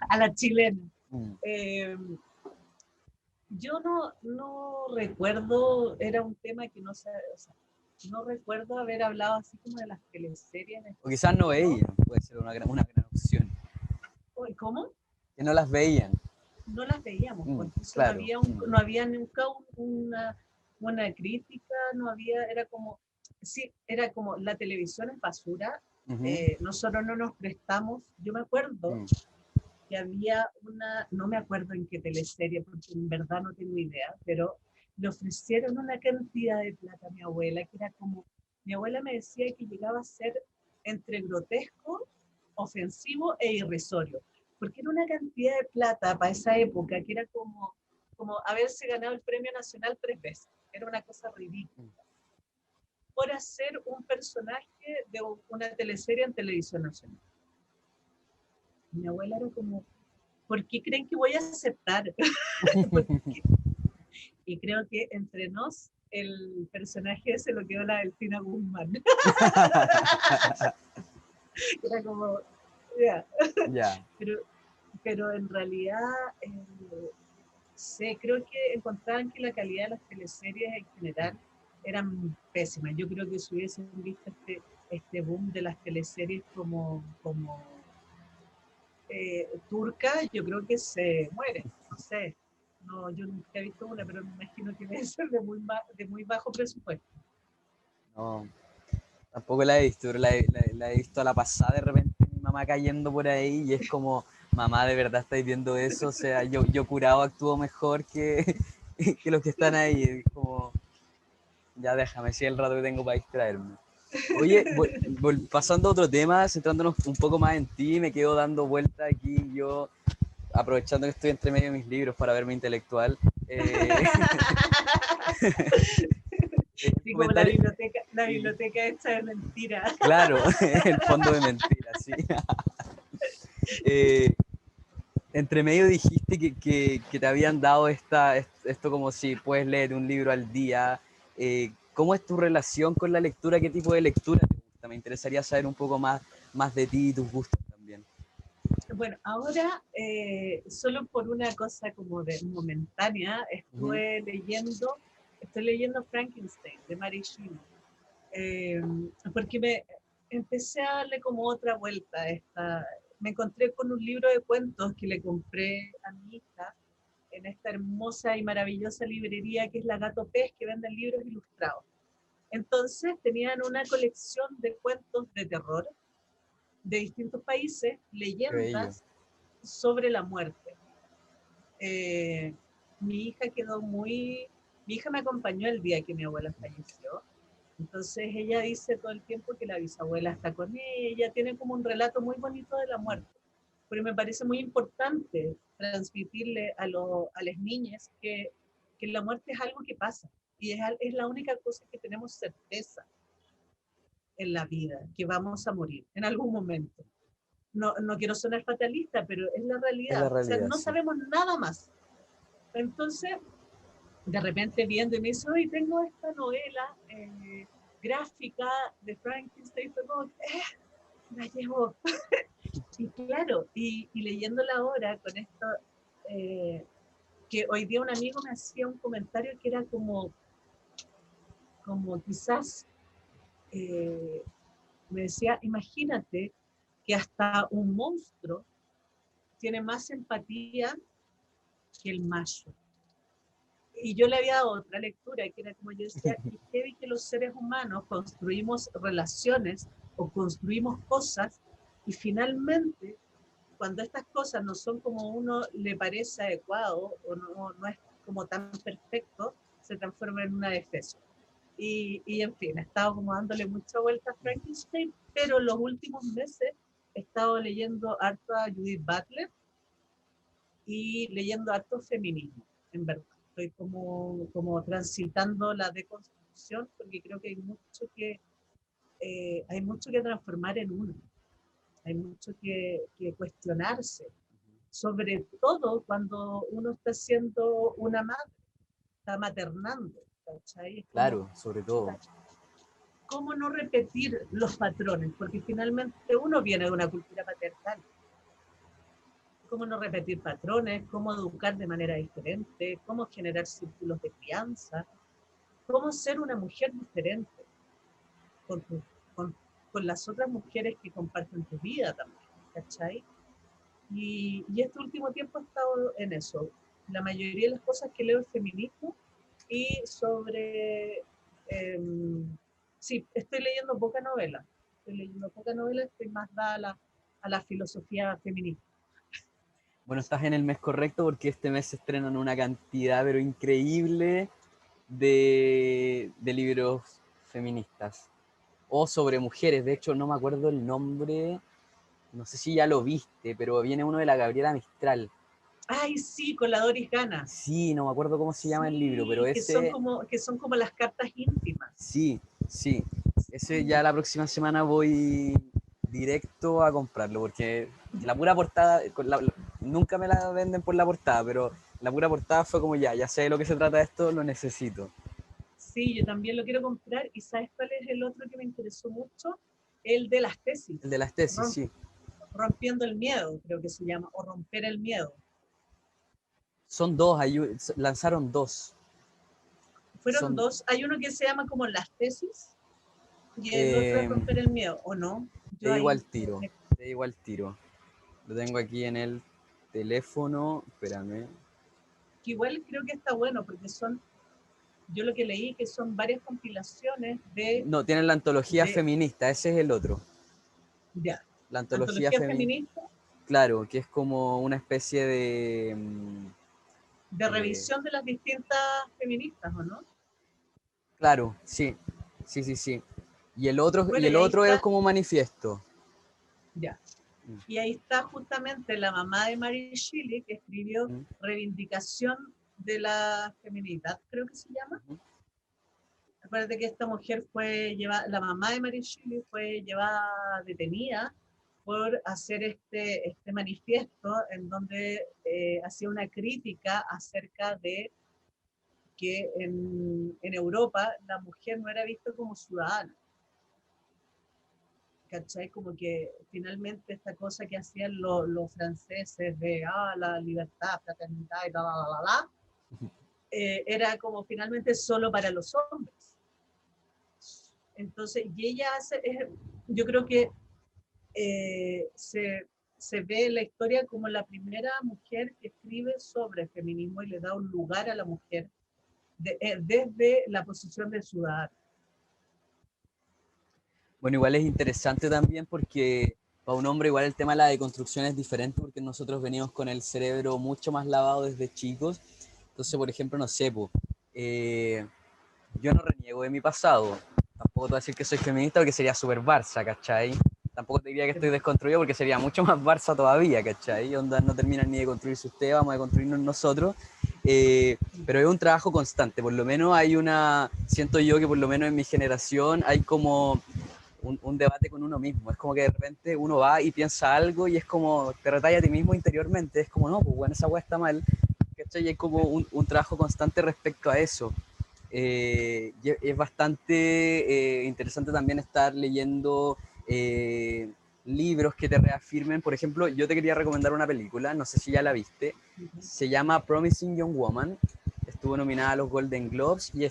Speaker 2: A la chilena.
Speaker 1: Mm.
Speaker 2: Yo no recuerdo, era un tema que no sé, o sea, no recuerdo haber hablado así como de las teleseries en
Speaker 1: O quizás no
Speaker 2: específico.
Speaker 1: veían, puede ser una gran opción.
Speaker 2: ¿Cómo?
Speaker 1: Que no las veían.
Speaker 2: No las veíamos, porque eso no
Speaker 1: Claro.
Speaker 2: había, no había nunca una crítica, no había, era como, sí, era como la televisión es basura, nosotros no nos prestamos, yo me acuerdo que había no me acuerdo en qué teleserie, porque en verdad no tengo idea, pero le ofrecieron una cantidad de plata a mi abuela, que era como, mi abuela me decía que llegaba a ser entre grotesco, ofensivo e irrisorio, porque era una cantidad de plata para esa época que era como haberse ganado el premio nacional 3 veces, era una cosa ridícula, por hacer un personaje de una teleserie en televisión nacional. Mi abuela era como, ¿por qué creen que voy a aceptar? Y creo que entre nos el personaje se lo quedó la Delfina Guzmán. Era como, ya.
Speaker 1: Ya.
Speaker 2: Pero en realidad, sé, creo que encontraban que la calidad de las teleseries en general eran pésimas. Yo creo que si hubiesen visto este boom de las teleseries como turca, yo creo que se muere, no sé. No, yo nunca he visto una, pero me imagino que debe ser de muy bajo presupuesto.
Speaker 1: No, tampoco la he visto, pero la he visto a la pasada de repente mi mamá cayendo por ahí y es como, mamá, ¿de verdad estáis viendo eso? O sea, yo curado actúo mejor que los que están ahí. Es como, ya déjame, si es el rato que tengo para distraerme. Oye, pasando a otro tema, centrándonos un poco más en ti, me quedo dando vuelta aquí yo, aprovechando que estoy entre medio de mis libros para verme intelectual.
Speaker 2: Sí, como
Speaker 1: Comentario,
Speaker 2: la biblioteca hecha de mentira.
Speaker 1: claro, el fondo de mentiras, sí. Eh, entre medio dijiste que te habían dado esto como si puedes leer un libro al día. ¿Cómo es tu relación con la lectura? ¿Qué tipo de lectura te gusta? Me interesaría saber un poco más de ti y tus gustos también.
Speaker 2: Bueno, ahora, solo por una cosa como de momentánea, estoy leyendo Frankenstein de Mary Shelley, porque empecé a darle como otra vuelta a esta. Me encontré con un libro de cuentos que le compré a mi hija en esta hermosa y maravillosa librería que es la Gato Pez, que venden libros ilustrados. Entonces tenían una colección de cuentos de terror de distintos países,
Speaker 1: Qué bello.
Speaker 2: leyendas sobre la muerte. Eh, mi hija quedó mi hija me acompañó el día que mi abuela falleció, entonces ella dice todo el tiempo que la bisabuela está con ella, tiene como un relato muy bonito de la muerte, pero me parece muy importante transmitirle a las niñas que la muerte es algo que pasa y es la única cosa que tenemos certeza en la vida, que vamos a morir en algún momento. No quiero sonar fatalista, pero es la
Speaker 1: Es la
Speaker 2: realidad. O sea,
Speaker 1: realidad,
Speaker 2: no
Speaker 1: sí.
Speaker 2: sabemos nada más. Entonces, de repente viendo y me dice, hoy tengo esta novela gráfica de Frankenstein, fue como, la llevo. Y claro, y leyéndola ahora con esto, que hoy día un amigo me hacía un comentario que era como quizás, me decía, imagínate que hasta un monstruo tiene más empatía que el macho. Y yo le había dado otra lectura, que era como yo decía, y heavy que los seres humanos construimos relaciones o construimos cosas, y finalmente, cuando estas cosas no son como uno le parece adecuado, o no es como tan perfecto, se transforma en una defensa. Y en fin, he estado como dándole mucha vuelta a Frankenstein, pero en los últimos meses he estado leyendo harto a Judith Butler y leyendo harto feminismo, en verdad. Estoy como transitando la deconstrucción porque creo que hay mucho que transformar en uno. Hay mucho que cuestionarse, sobre todo cuando uno está siendo una madre, está maternando, ¿cachai? Es como,
Speaker 1: Claro, sobre todo.
Speaker 2: ¿cómo no repetir los patrones? Porque finalmente uno viene de una cultura patriarcal. ¿Cómo no repetir patrones? ¿Cómo educar de manera diferente? ¿Cómo generar círculos de crianza? ¿Cómo ser una mujer diferente con, tu, con, con las otras mujeres que comparten tu vida también? ¿Cachai? Y este último tiempo he estado en eso. La mayoría de las cosas que leo es feminismo y sobre... Eh, sí, estoy leyendo poca novela. Estoy más dada a la filosofía feminista.
Speaker 1: Bueno, estás en el mes correcto porque este mes se estrenan una cantidad, pero increíble, de libros feministas o sobre mujeres. De hecho, no me acuerdo el nombre, no sé si ya lo viste, pero viene uno de la Gabriela Mistral.
Speaker 2: Ay, sí, con la Doris Gana.
Speaker 1: Sí, no me acuerdo cómo se llama el libro, pero
Speaker 2: Sí,
Speaker 1: ese,
Speaker 2: que son como las cartas íntimas.
Speaker 1: sí, sí. Ese
Speaker 2: Sí.
Speaker 1: ya la próxima semana voy directo a comprarlo, porque la pura portada, nunca me la venden por la portada, pero la pura portada fue como ya sé de lo que se trata esto, lo necesito.
Speaker 2: Sí, yo también lo quiero comprar. ¿Y sabes cuál es el otro que me interesó mucho? El de las
Speaker 1: El de
Speaker 2: tesis.
Speaker 1: las tesis, sí.
Speaker 2: Rompiendo el miedo, creo que se llama, o romper el miedo.
Speaker 1: Son dos, lanzaron dos.
Speaker 2: Fueron
Speaker 1: Son,
Speaker 2: dos. Hay uno que se llama como las tesis y el otro es
Speaker 1: eh,
Speaker 2: romper el miedo, ¿o no?
Speaker 1: te
Speaker 2: Yo
Speaker 1: digo
Speaker 2: ahí
Speaker 1: al tiro,
Speaker 2: me,
Speaker 1: te digo al tiro. Lo tengo aquí en el teléfono, espérame.
Speaker 2: que igual creo que está bueno porque son, yo lo que leí que son varias compilaciones
Speaker 1: No, tienen la antología
Speaker 2: de
Speaker 1: feminista, ese es el otro.
Speaker 2: ya,
Speaker 1: La antología
Speaker 2: antología
Speaker 1: feminista,
Speaker 2: feminista
Speaker 1: claro, que es como una especie
Speaker 2: de revisión de las distintas feministas, ¿o no?
Speaker 1: claro, sí, sí, sí, sí. Y
Speaker 2: Bueno,
Speaker 1: el
Speaker 2: y ahí
Speaker 1: otro es
Speaker 2: está,
Speaker 1: como manifiesto.
Speaker 2: ya. Y ahí está justamente la mamá de Mary Shelley que escribió
Speaker 1: Mm,
Speaker 2: Reivindicación de la Feminidad, creo que se llama.
Speaker 1: ujú.
Speaker 2: Acuérdate que esta mujer fue llevada, la mamá de Mary Shelley fue llevada detenida por hacer este manifiesto en donde hacía una crítica acerca de que en Europa la mujer no era vista como ciudadana. ¿Cachai? Como que finalmente esta cosa que hacían los franceses de la libertad, fraternidad y era como finalmente solo para los hombres. Entonces, y ella hace, yo creo que se ve en la historia como la primera mujer que escribe sobre feminismo y le da un lugar a la mujer desde la posición de ciudadana.
Speaker 1: Bueno, igual es interesante también porque para un hombre igual el tema de la deconstrucción es diferente porque nosotros venimos con el cerebro mucho más lavado desde chicos. Entonces, por ejemplo, no sé, yo no reniego de mi pasado. Tampoco te voy a decir que soy feminista porque sería súper Barça, ¿cachai? Tampoco te diría que estoy desconstruido porque sería mucho más Barça todavía, ¿cachai? Onda, no terminan ni de construirse ustedes, vamos a construirnos nosotros. Pero es un trabajo constante, por lo menos siento yo que por lo menos en mi generación hay como un debate con uno mismo. Es como que de repente uno va y piensa algo y es como te retalla a ti mismo interiormente. Es como, no, pues bueno, esa weá está mal. ¿cachai? Y hay como un trabajo constante respecto a eso. Y es bastante interesante también estar leyendo libros que te reafirmen. Por ejemplo, yo te quería recomendar una película, no sé si ya la viste, se llama Promising Young Woman, estuvo nominada a los Golden Globes y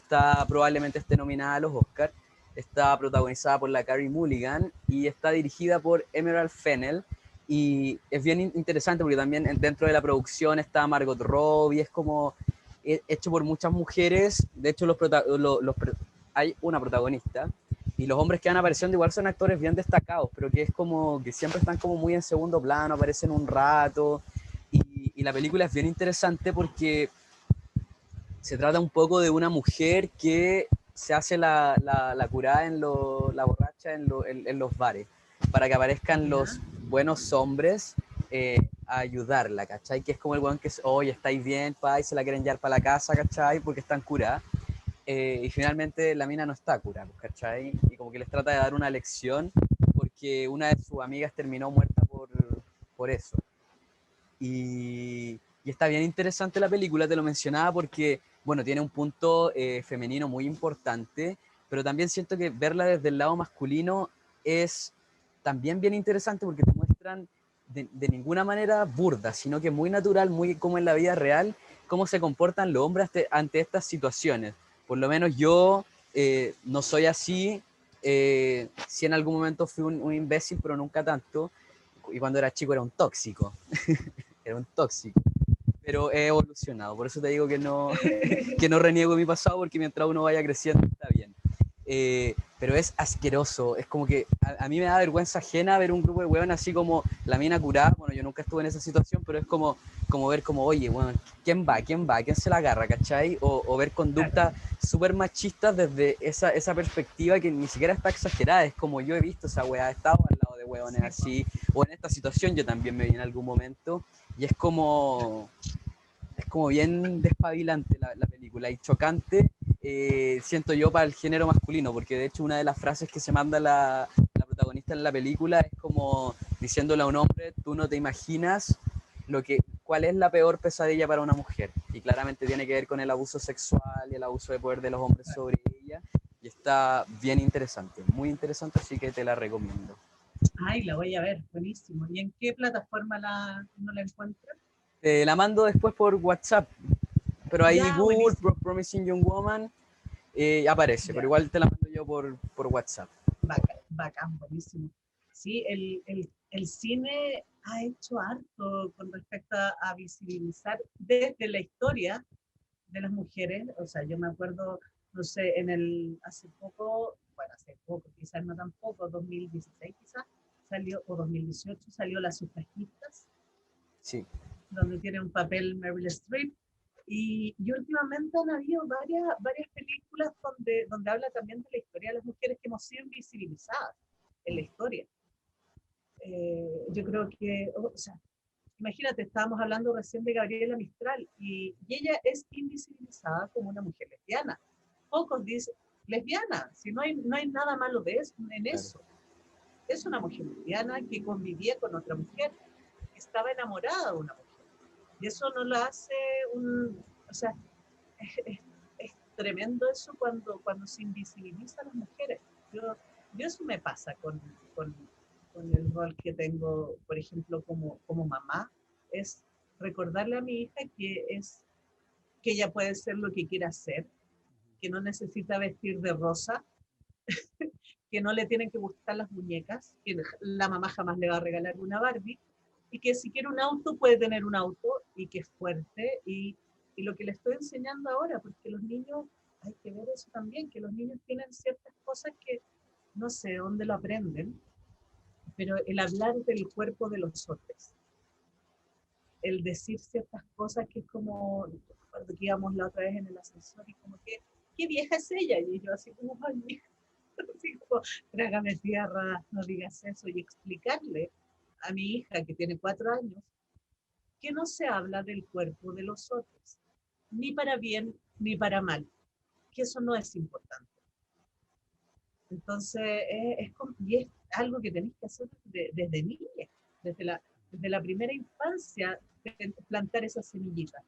Speaker 1: probablemente esté nominada a los Oscars. Está protagonizada por la Carey Mulligan y está dirigida por Emerald Fennell. Y es bien interesante porque también dentro de la producción está Margot Robbie, es como hecho por muchas mujeres. De hecho, hay una protagonista y los hombres que van apareciendo igual son actores bien destacados, pero que es como que siempre están como muy en segundo plano, aparecen un rato. Y la película es bien interesante porque se trata un poco de una mujer que se hace la curada la borracha en los bares, para que aparezcan los buenos hombres a ayudarla, ¿cachai? Que es como el weón que, oye, estáis bien, pa, y se la quieren llevar para la casa, ¿cachai? Porque están curadas. Y finalmente la mina no está curada, ¿cachai? Y como que les trata de dar una lección porque una de sus amigas terminó muerta por eso. Y está bien interesante la película, te lo mencionaba porque, bueno, tiene un punto femenino muy importante, pero también siento que verla desde el lado masculino es también bien interesante porque te muestran de ninguna manera burda, sino que muy natural, muy como en la vida real, cómo se comportan los hombres ante estas situaciones. Por lo menos yo no soy así, sí en algún momento fui un imbécil, pero nunca tanto, y cuando era chico era un tóxico. Era un tóxico, pero he evolucionado, por eso te digo que no, que no reniego mi pasado, porque mientras uno vaya creciendo está bien. Pero es asqueroso, es como que a mí me da vergüenza ajena ver un grupo de hueones así como la mina curada. Bueno, yo nunca estuve en esa situación, pero es como ver como, oye, bueno, ¿quién va? ¿Quién va? ¿Quién se la agarra? ¿Cachai? O ver conductas súper machistas desde esa perspectiva que ni siquiera está exagerada. Es como yo he visto esa hueá, he estado al lado de hueones así, o en esta situación yo también me vi en algún momento, y es como bien despabilante la película y chocante, siento yo, para el género masculino, porque de hecho una de las frases que se manda la protagonista en la película es como diciéndole a un hombre, tú no te imaginas cuál es la peor pesadilla para una mujer. Y claramente tiene que ver con el abuso sexual y el abuso de poder de los hombres sobre ella. Y está bien interesante, muy interesante, así que te la recomiendo.
Speaker 2: Ay, la voy a ver, buenísimo. ¿Y en qué plataforma uno la encuentra?
Speaker 1: La mando después por WhatsApp, pero ahí
Speaker 2: Ya,
Speaker 1: Google,
Speaker 2: buenísimo.
Speaker 1: Promising Young Woman, aparece, pero
Speaker 2: Ya,
Speaker 1: igual te la mando yo por WhatsApp.
Speaker 2: bacán, bacán, buenísimo. Sí, el cine ha hecho harto con respecto a visibilizar desde la historia de las mujeres. O sea, yo me acuerdo, no sé, hace poco, bueno, hace poco, quizás no tampoco, 2016 quizás, salió, o 2018 salió Las Sufragistas,
Speaker 1: Sí.
Speaker 2: donde tiene un papel Meryl Streep. Y últimamente han habido varias películas donde habla también de la historia de las mujeres que hemos sido invisibilizadas en la historia. Yo creo que, o sea, imagínate, estábamos hablando recién de Gabriela Mistral y ella es invisibilizada como una mujer lesbiana. Pocos dicen lesbiana, si no hay nada malo en
Speaker 1: Claro.
Speaker 2: eso. Es una mujer lesbiana que convivía con otra mujer, que estaba enamorada de una mujer. Y eso no la hace o sea, es tremendo eso cuando se invisibiliza a las mujeres. Yo eso me pasa con el rol que tengo, por ejemplo, como mamá, es recordarle a mi hija que ella puede ser lo que quiera ser, que no necesita vestir de rosa, que no le tienen que gustar las muñecas, que la mamá jamás le va a regalar una Barbie, y que si quiere un auto puede tener un auto y que es fuerte. Y lo que le estoy enseñando ahora, porque los niños, hay que ver eso también, que los niños tienen ciertas cosas que no sé dónde lo aprenden, pero el hablar del cuerpo de los otros, el decir ciertas cosas que es como, cuando íbamos la otra vez en el ascensor y como que, qué vieja es ella, y yo así como, ay, hija, así como, trágame tierra, no digas eso, y explicarle a mi hija que tiene 4 años que no se habla del cuerpo de los otros, ni para bien ni para mal, que eso no es importante. Entonces, y es algo que tenéis que hacer desde niña, desde la primera infancia, plantar esa semillita.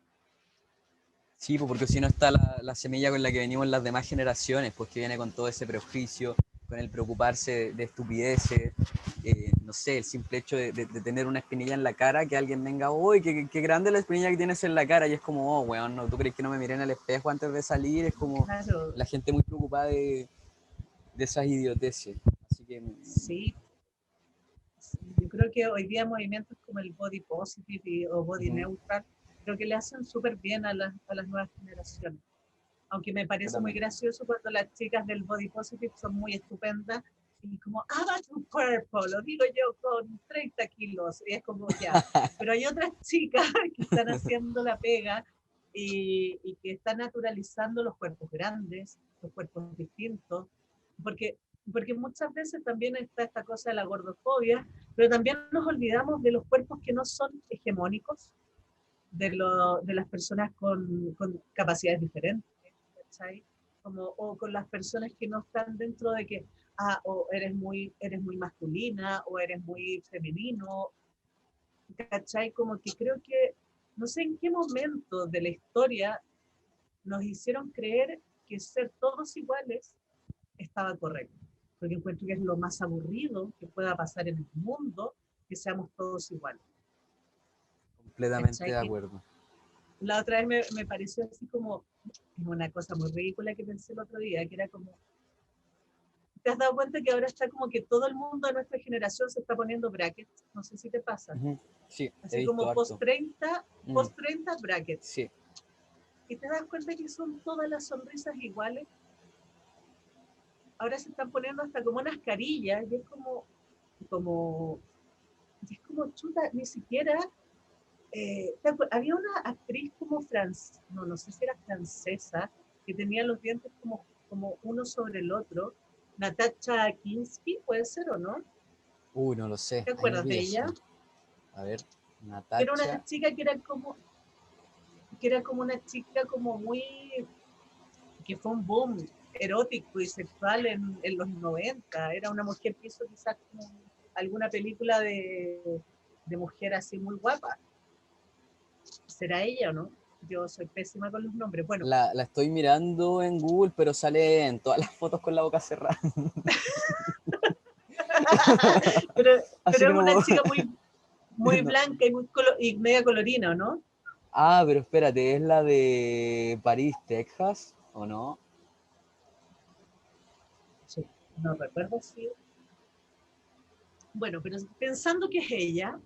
Speaker 1: Sí, pues porque si no está la semilla con la que venimos las demás generaciones, pues que viene con todo ese prejuicio, con el preocuparse de estupideces, no sé, el simple hecho de tener una espinilla en la cara, que alguien venga, uy, qué grande la espinilla que tienes en la cara, y es como, oh, weón, no, ¿tú crees que no me miré en el espejo antes de salir? Es como
Speaker 2: Claro,
Speaker 1: la gente muy preocupada de esas idioteces. Así que,
Speaker 2: sí. Sí, yo creo que hoy día movimientos como el body positive o body
Speaker 1: ujú,
Speaker 2: neutral, creo que le hacen súper bien a las nuevas generaciones. Aunque me parece muy
Speaker 1: completamente.
Speaker 2: gracioso cuando las chicas del body positive son muy estupendas y como, about tu cuerpo, lo digo yo con 30 kilos, y es como ya. Pero hay otras chicas que están haciendo la pega y que están naturalizando los cuerpos grandes, los cuerpos distintos, porque, porque muchas veces también está esta cosa de la gordofobia, pero también nos olvidamos de los cuerpos que no son hegemónicos, de las personas con capacidades diferentes, ¿cachai? Como, o con las personas que no están dentro de que, o eres muy masculina, o eres muy femenino, ¿cachai? Como que creo que, no sé en qué momento de la historia nos hicieron creer que ser todos iguales estaba correcto. Porque encuentro que es lo más aburrido que pueda pasar en el mundo, que seamos todos iguales.
Speaker 1: Completamente
Speaker 2: ¿Cachai?
Speaker 1: de acuerdo.
Speaker 2: La otra vez me pareció así como, es una cosa muy ridícula que pensé el otro día, que era como, ¿te has dado cuenta que ahora está como que todo el mundo de nuestra generación se está poniendo brackets? No sé si te pasa.
Speaker 1: Ujú, sí, he
Speaker 2: Así
Speaker 1: visto
Speaker 2: como
Speaker 1: harto. Mm,
Speaker 2: post 30 brackets.
Speaker 1: sí,
Speaker 2: Y te das cuenta que son todas las sonrisas iguales. Ahora se están poniendo hasta como unas carillas y como, es como chuta, ni siquiera había una actriz como no sé si era francesa, que tenía los dientes como uno sobre el otro, Natasha Kinski, puede ser o no,
Speaker 1: no lo sé,
Speaker 2: ¿te
Speaker 1: ahí me
Speaker 2: acuerdas de ella?
Speaker 1: pillas. A ver,
Speaker 2: Era una
Speaker 1: Natacha.
Speaker 2: chica que era como una chica como muy, que fue un boom erótico y sexual en los 90, era una mujer que hizo quizás como alguna película de mujer así muy guapa. ¿Será ella o no? Yo soy pésima con los nombres. Bueno,
Speaker 1: La estoy mirando en Google, pero sale en todas las fotos con la boca cerrada.
Speaker 2: pero,
Speaker 1: Así
Speaker 2: pero
Speaker 1: que
Speaker 2: es
Speaker 1: no
Speaker 2: una
Speaker 1: puedo.
Speaker 2: chica muy
Speaker 1: No.
Speaker 2: blanca y media colorina, ¿no?
Speaker 1: Ah, pero espérate, ¿es la de París, Texas? ¿O no?
Speaker 2: Sí, no recuerdo si. Bueno, pero pensando que es ella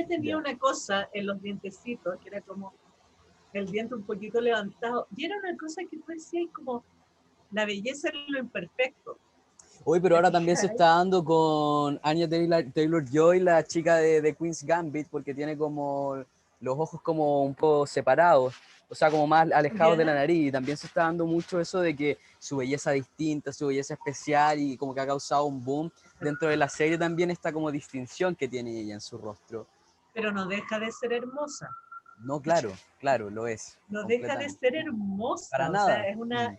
Speaker 2: tenía
Speaker 1: Ya.
Speaker 2: una cosa en los dientecitos que era como el diente un poquito levantado, y era una cosa que tú decías como la belleza es lo imperfecto.
Speaker 1: Hoy, pero
Speaker 2: ¿Te
Speaker 1: ahora también se
Speaker 2: fijas?
Speaker 1: está dando con Anya Taylor-Joy, la chica de Queen's Gambit, porque tiene como los ojos como un poco separados, o sea, como más alejados de la
Speaker 2: ¿Ya?
Speaker 1: nariz. Y también se está dando mucho eso de que su belleza distinta, su belleza especial, y como que ha causado un boom. Dentro de la serie también está como distinción que tiene ella en su rostro.
Speaker 2: Pero no deja de ser hermosa.
Speaker 1: No, claro, claro, lo es,
Speaker 2: No deja de
Speaker 1: completamente.
Speaker 2: ser
Speaker 1: Para
Speaker 2: hermosa. O sea,
Speaker 1: nada.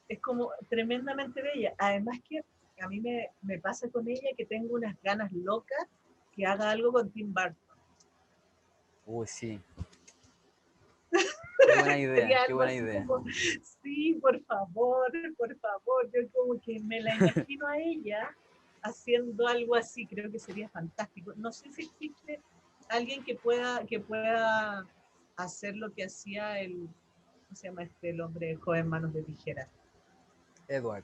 Speaker 2: es como tremendamente bella. Además que a mí me pasa con ella que tengo unas ganas locas que haga algo con Tim Burton.
Speaker 1: Uy, sí. Qué buena idea,
Speaker 2: Sería
Speaker 1: qué
Speaker 2: algo
Speaker 1: buena
Speaker 2: así
Speaker 1: idea.
Speaker 2: como, sí, por favor. Yo como que me la imagino a ella haciendo algo así. Creo que sería fantástico. No sé si existe alguien que pueda hacer lo que hacía ¿cómo se llama el hombre joven manos de tijera?
Speaker 1: Edward.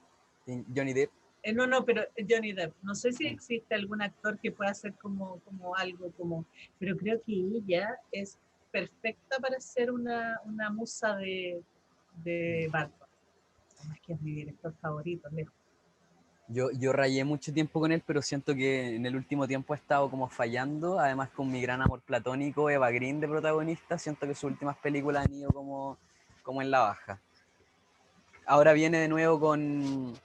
Speaker 1: Johnny Depp.
Speaker 2: No, pero Johnny Depp. No sé si existe algún actor que pueda hacer como algo como, pero creo que ella es perfecta para ser una musa de Barton. Además que es mi director favorito, lejos.
Speaker 1: Yo rayé mucho tiempo con él, pero siento que en el último tiempo ha estado como fallando. Además, con mi gran amor platónico, Eva Green de protagonista, siento que sus últimas películas han ido como en la baja. Ahora viene de nuevo con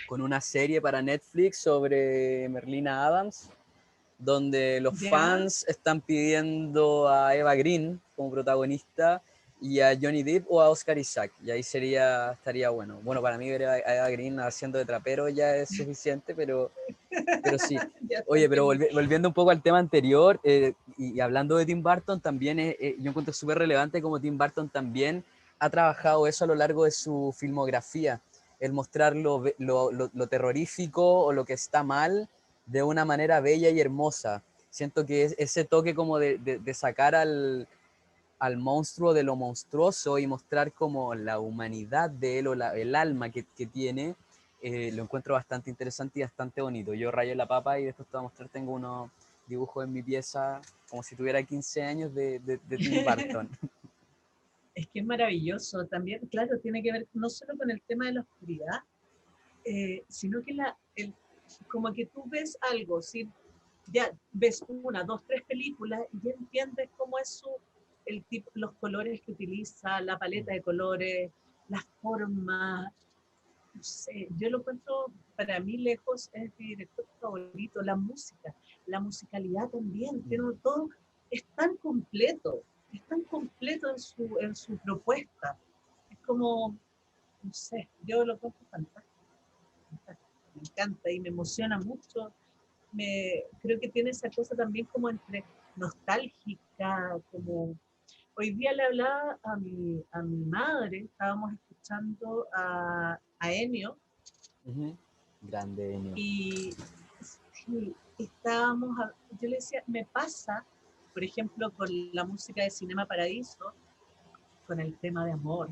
Speaker 1: una serie para Netflix sobre Merlina Adams, donde los
Speaker 2: ¿Ya?
Speaker 1: fans están pidiendo a Eva Green como protagonista y a Johnny Depp o a Oscar Isaac. Y ahí estaría bueno. Bueno, para mí ver a Eva Green haciendo de trapero ya es suficiente, pero sí.
Speaker 2: Ya está
Speaker 1: Oye, pero
Speaker 2: feliz.
Speaker 1: volviendo un poco al tema anterior, y hablando de Tim Burton, también yo encuentro súper relevante como Tim Burton también ha trabajado eso a lo largo de su filmografía, el mostrar lo terrorífico o lo que está mal de una manera bella y hermosa. Siento que ese toque como de sacar al monstruo de lo monstruoso y mostrar como la humanidad de él o el alma que tiene, lo encuentro bastante interesante y bastante bonito. Yo rayo la papa y después te voy a mostrar, tengo unos dibujos en mi pieza como si tuviera 15 años de Tim Burton.
Speaker 2: Es que es maravilloso. También, claro, tiene que ver no solo con el tema de la oscuridad, sino que como que tú ves algo, ¿sí? Ya ves una, dos, tres películas y ya entiendes cómo es el tipo, los colores que utiliza, la paleta de colores, las formas. No sé, yo lo encuentro, para mí lejos es mi director favorito, la musicalidad también, tiene todo, es tan completo en su propuesta. Es como, no sé, yo lo encuentro fantástico, fantástico, me encanta y me emociona mucho. Creo que tiene esa cosa también como entre nostálgica, como hoy día le hablaba a mi madre, estábamos escuchando a Ennio.
Speaker 1: Grande, Enio.
Speaker 2: Y sí, yo le decía, me pasa, por ejemplo, con la música de Cinema Paradiso, con el tema de amor,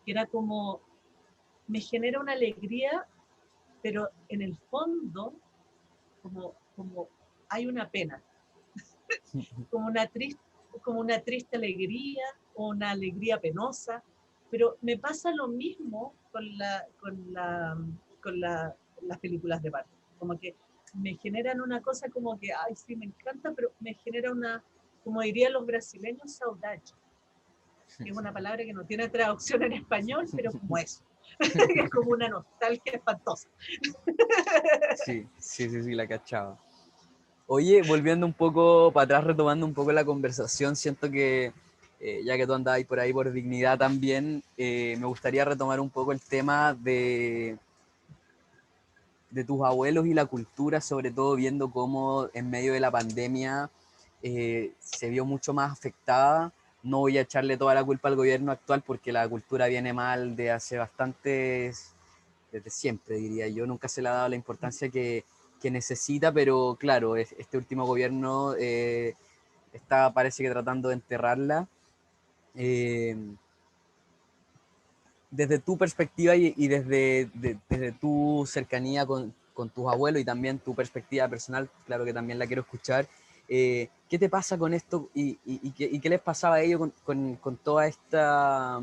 Speaker 2: que era como, me genera una alegría, pero en el fondo, como hay una pena, como una triste, como una triste alegría o una alegría penosa, pero me pasa lo mismo con las películas de Barbie, como que me generan una cosa como que, ay, sí, me encanta, pero me genera una, como dirían los brasileños, saudade, que es una palabra que no tiene traducción en español, pero como eso, es como una nostalgia espantosa.
Speaker 1: Sí, sí, sí, sí, la cachaba. Oye, volviendo un poco para atrás, retomando un poco la conversación, siento que, ya que tú andabas por ahí por dignidad también, me gustaría retomar un poco el tema de tus abuelos y la cultura, sobre todo viendo cómo en medio de la pandemia se vio mucho más afectada. No voy a echarle toda la culpa al gobierno actual porque la cultura viene mal de hace bastantes, desde siempre diría yo, nunca se le ha dado la importancia que necesita, pero claro, este último gobierno está, parece que tratando de enterrarla. Eh, Desde tu perspectiva y desde tu cercanía con tus abuelos y también tu perspectiva personal, claro que también la quiero escuchar, ¿qué te pasa con esto y qué les pasaba a ellos con toda esta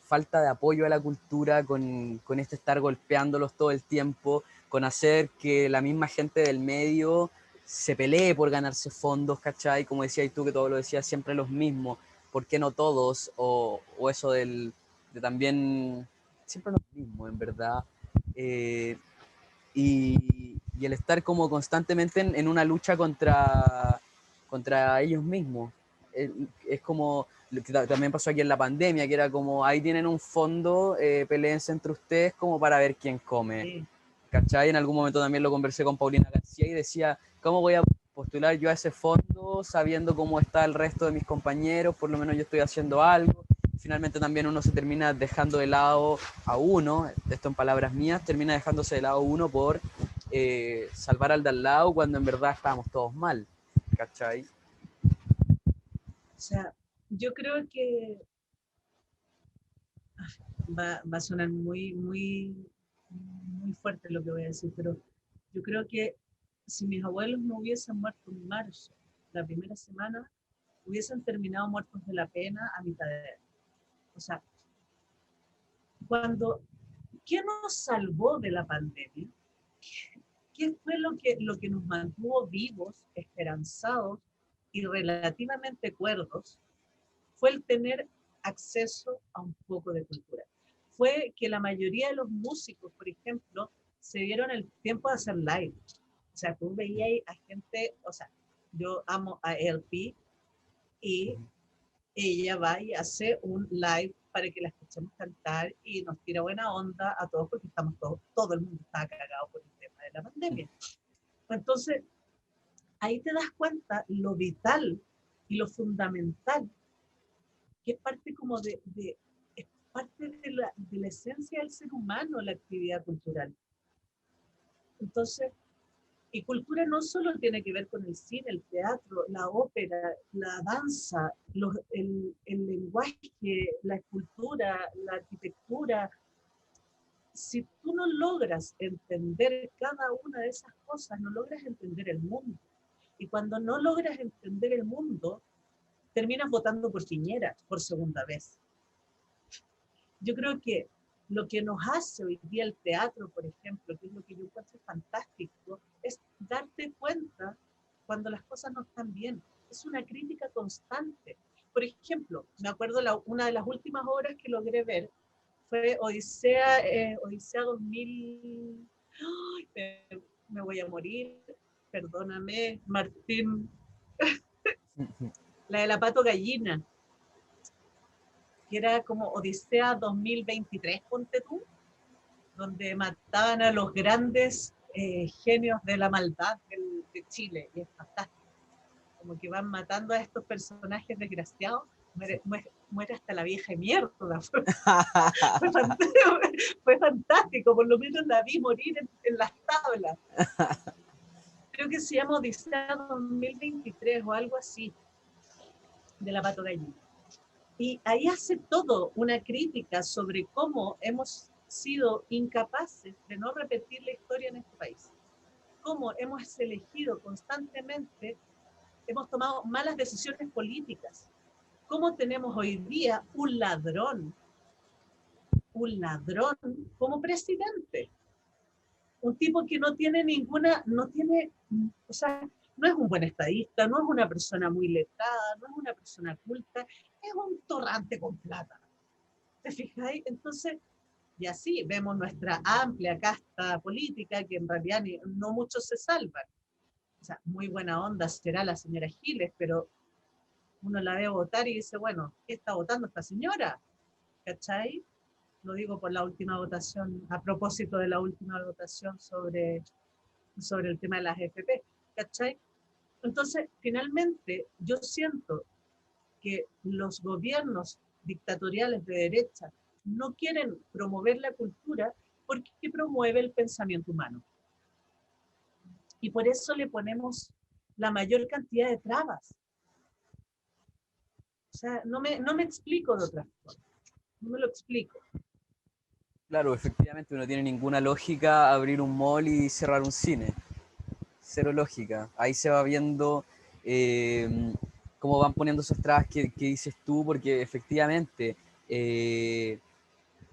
Speaker 1: falta de apoyo a la cultura, con este estar golpeándolos todo el tiempo, con hacer que la misma gente del medio se pelee por ganarse fondos, ¿cachai? Como decías tú, que todo lo decías siempre los mismos, ¿por qué no todos? O eso de también, siempre lo mismo, en verdad. Eh, y el estar como constantemente en una lucha contra ellos mismos. Es como lo que también pasó aquí en la pandemia, que era como, ahí tienen un fondo, peleense entre ustedes como para ver quién come.
Speaker 2: Sí,
Speaker 1: ¿Cachai? En algún momento también lo conversé con Paulina García y decía, ¿cómo voy a postular yo a ese fondo sabiendo cómo está el resto de mis compañeros? Por lo menos yo estoy haciendo algo. Finalmente también uno se termina dejando de lado a uno, esto en palabras mías, termina dejándose de lado uno por salvar al de al lado cuando en verdad estábamos todos mal. ¿Cachai?
Speaker 2: o sea, yo creo que va a sonar muy fuerte lo que voy a decir, pero yo creo que si mis abuelos no hubiesen muerto en marzo, la primera semana, hubiesen terminado muertos de la pena a mitad de año. O sea, cuando, ¿qué nos salvó de la pandemia? ¿Qué fue lo que nos mantuvo vivos, esperanzados y relativamente cuerdos? Fue el tener acceso a un poco de cultura. Fue que la mayoría de los músicos, por ejemplo, se dieron el tiempo de hacer live. O sea, tú veías a gente, o sea, yo amo a LP y ella va y hace un live para que la escuchemos cantar y nos tira buena onda a todos porque estamos todos, todo el mundo está cagado por el tema de la pandemia. Entonces, ahí te das cuenta lo vital y lo fundamental que es parte como es parte de la esencia del ser humano, la actividad cultural. Entonces, y cultura no solo tiene que ver con el cine, el teatro, la ópera, la danza, el lenguaje, la escultura, la arquitectura. Si tú no logras entender cada una de esas cosas, no logras entender el mundo. Y cuando no logras entender el mundo, terminas votando por Piñera por segunda vez. Yo creo que lo que nos hace hoy día el teatro, por ejemplo, que es lo que yo encuentro fantástico, es darte cuenta cuando las cosas no están bien. Es una crítica constante. Por ejemplo, me acuerdo una de las últimas obras que logré ver fue Odisea 2000. ¡Ay! Me voy a morir, perdóname, Martín. La de la Pato Gallina, que era como Odisea 2023, ponte tú, donde mataban a los grandes genios de la maldad de Chile, y es fantástico. Como que van matando a estos personajes desgraciados, muere hasta la vieja mierda. Fue fantástico, por lo menos la vi morir en las tablas. Creo que se llama Odisea 2023 o algo así, de la Pato Gallina. Y ahí hace todo una crítica sobre cómo hemos sido incapaces de no repetir la historia en este país. Cómo hemos elegido constantemente, hemos tomado malas decisiones políticas. Cómo tenemos hoy día un ladrón como presidente. Un tipo que no tiene o sea, no es un buen estadista, no es una persona muy letrada, no es una persona culta, es un torrante con plata. ¿Te fijáis? Entonces, y así vemos nuestra amplia casta política, que en realidad no muchos se salvan. O sea, muy buena onda será la señora Giles, pero uno la ve votar y dice, bueno, ¿qué está votando esta señora? ¿Cachai? Lo digo por la última votación, a propósito de la última votación sobre el tema de las FP, ¿cachai? Entonces, finalmente, yo siento que los gobiernos dictatoriales de derecha no quieren promover la cultura porque promueve el pensamiento humano. Y por eso le ponemos la mayor cantidad de trabas. O sea, no me explico de otra forma. No me lo explico.
Speaker 1: Claro, efectivamente, no tiene ninguna lógica abrir un mall y cerrar un cine. Cero lógica. Ahí se va viendo cómo van poniendo esos trabas que dices tú, porque efectivamente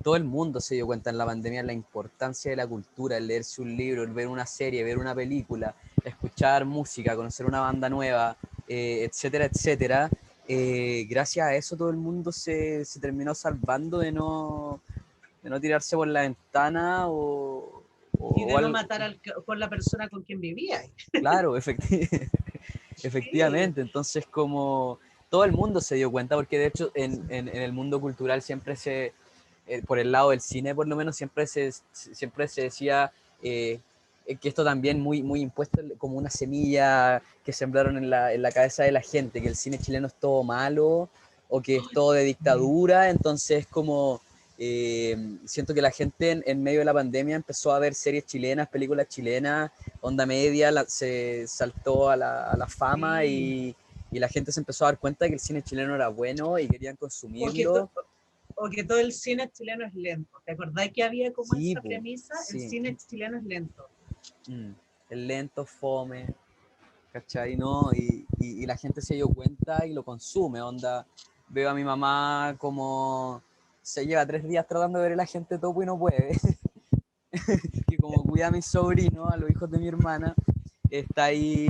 Speaker 1: todo el mundo se dio cuenta en la pandemia la importancia de la cultura, el leerse un libro, el ver una serie, ver una película, escuchar música, conocer una banda nueva, etcétera, etcétera. Gracias a eso todo el mundo se terminó salvando de no tirarse por la ventana
Speaker 2: Y de
Speaker 1: o
Speaker 2: no
Speaker 1: algo.
Speaker 2: matar con la persona con quien vivía.
Speaker 1: Claro,
Speaker 2: Sí.
Speaker 1: efectivamente. Entonces, como todo el mundo se dio cuenta, porque de hecho en el mundo cultural siempre por el lado del cine por lo menos, siempre se decía que esto también muy impuesto como una semilla que sembraron en la cabeza de la gente, que el cine chileno es todo malo o que es todo de dictadura. Entonces, como siento que la gente en medio de la pandemia empezó a ver series chilenas, películas chilenas, onda media, se saltó a la fama
Speaker 2: Sí.
Speaker 1: y la gente se empezó a dar cuenta de que el cine chileno era bueno y querían
Speaker 2: O que,
Speaker 1: consumirlo.
Speaker 2: o que todo el cine chileno es lento. ¿Te acordás que había como
Speaker 1: Sí,
Speaker 2: esa
Speaker 1: po,
Speaker 2: premisa? El
Speaker 1: sí.
Speaker 2: cine chileno es lento.
Speaker 1: Mm. El lento, fome, ¿cachai? ¿No? Y la gente se dio cuenta y lo consume, onda. Veo a mi mamá como se lleva 3 días tratando de ver a la gente topo y no puede. Que como cuida a mis sobrinos, a los hijos de mi hermana, está ahí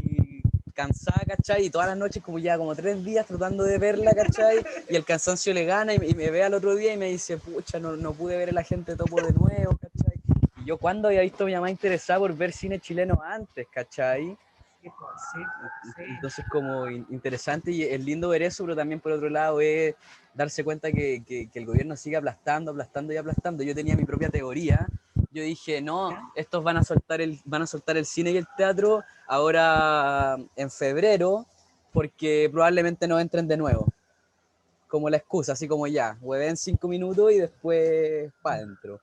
Speaker 1: cansada, ¿cachai? Y todas las noches como ya como 3 días tratando de verla, ¿cachai? Y el cansancio le gana y me ve al otro día y me dice, pucha, no pude ver a la gente topo de nuevo, ¿cachai? Y yo cuando había visto a mi mamá interesada por ver cine chileno antes, ¿cachai?
Speaker 2: Sí, sí, sí.
Speaker 1: Entonces como interesante y es lindo ver eso, pero también por otro lado es darse cuenta que el gobierno sigue aplastando, aplastando y aplastando. Yo tenía mi propia teoría. Yo dije, no,
Speaker 2: ¿Ya?
Speaker 1: estos van a soltar el cine y el teatro ahora en febrero porque probablemente no entren de nuevo. como la excusa, así como ya, hueven 5 minutos y después para adentro.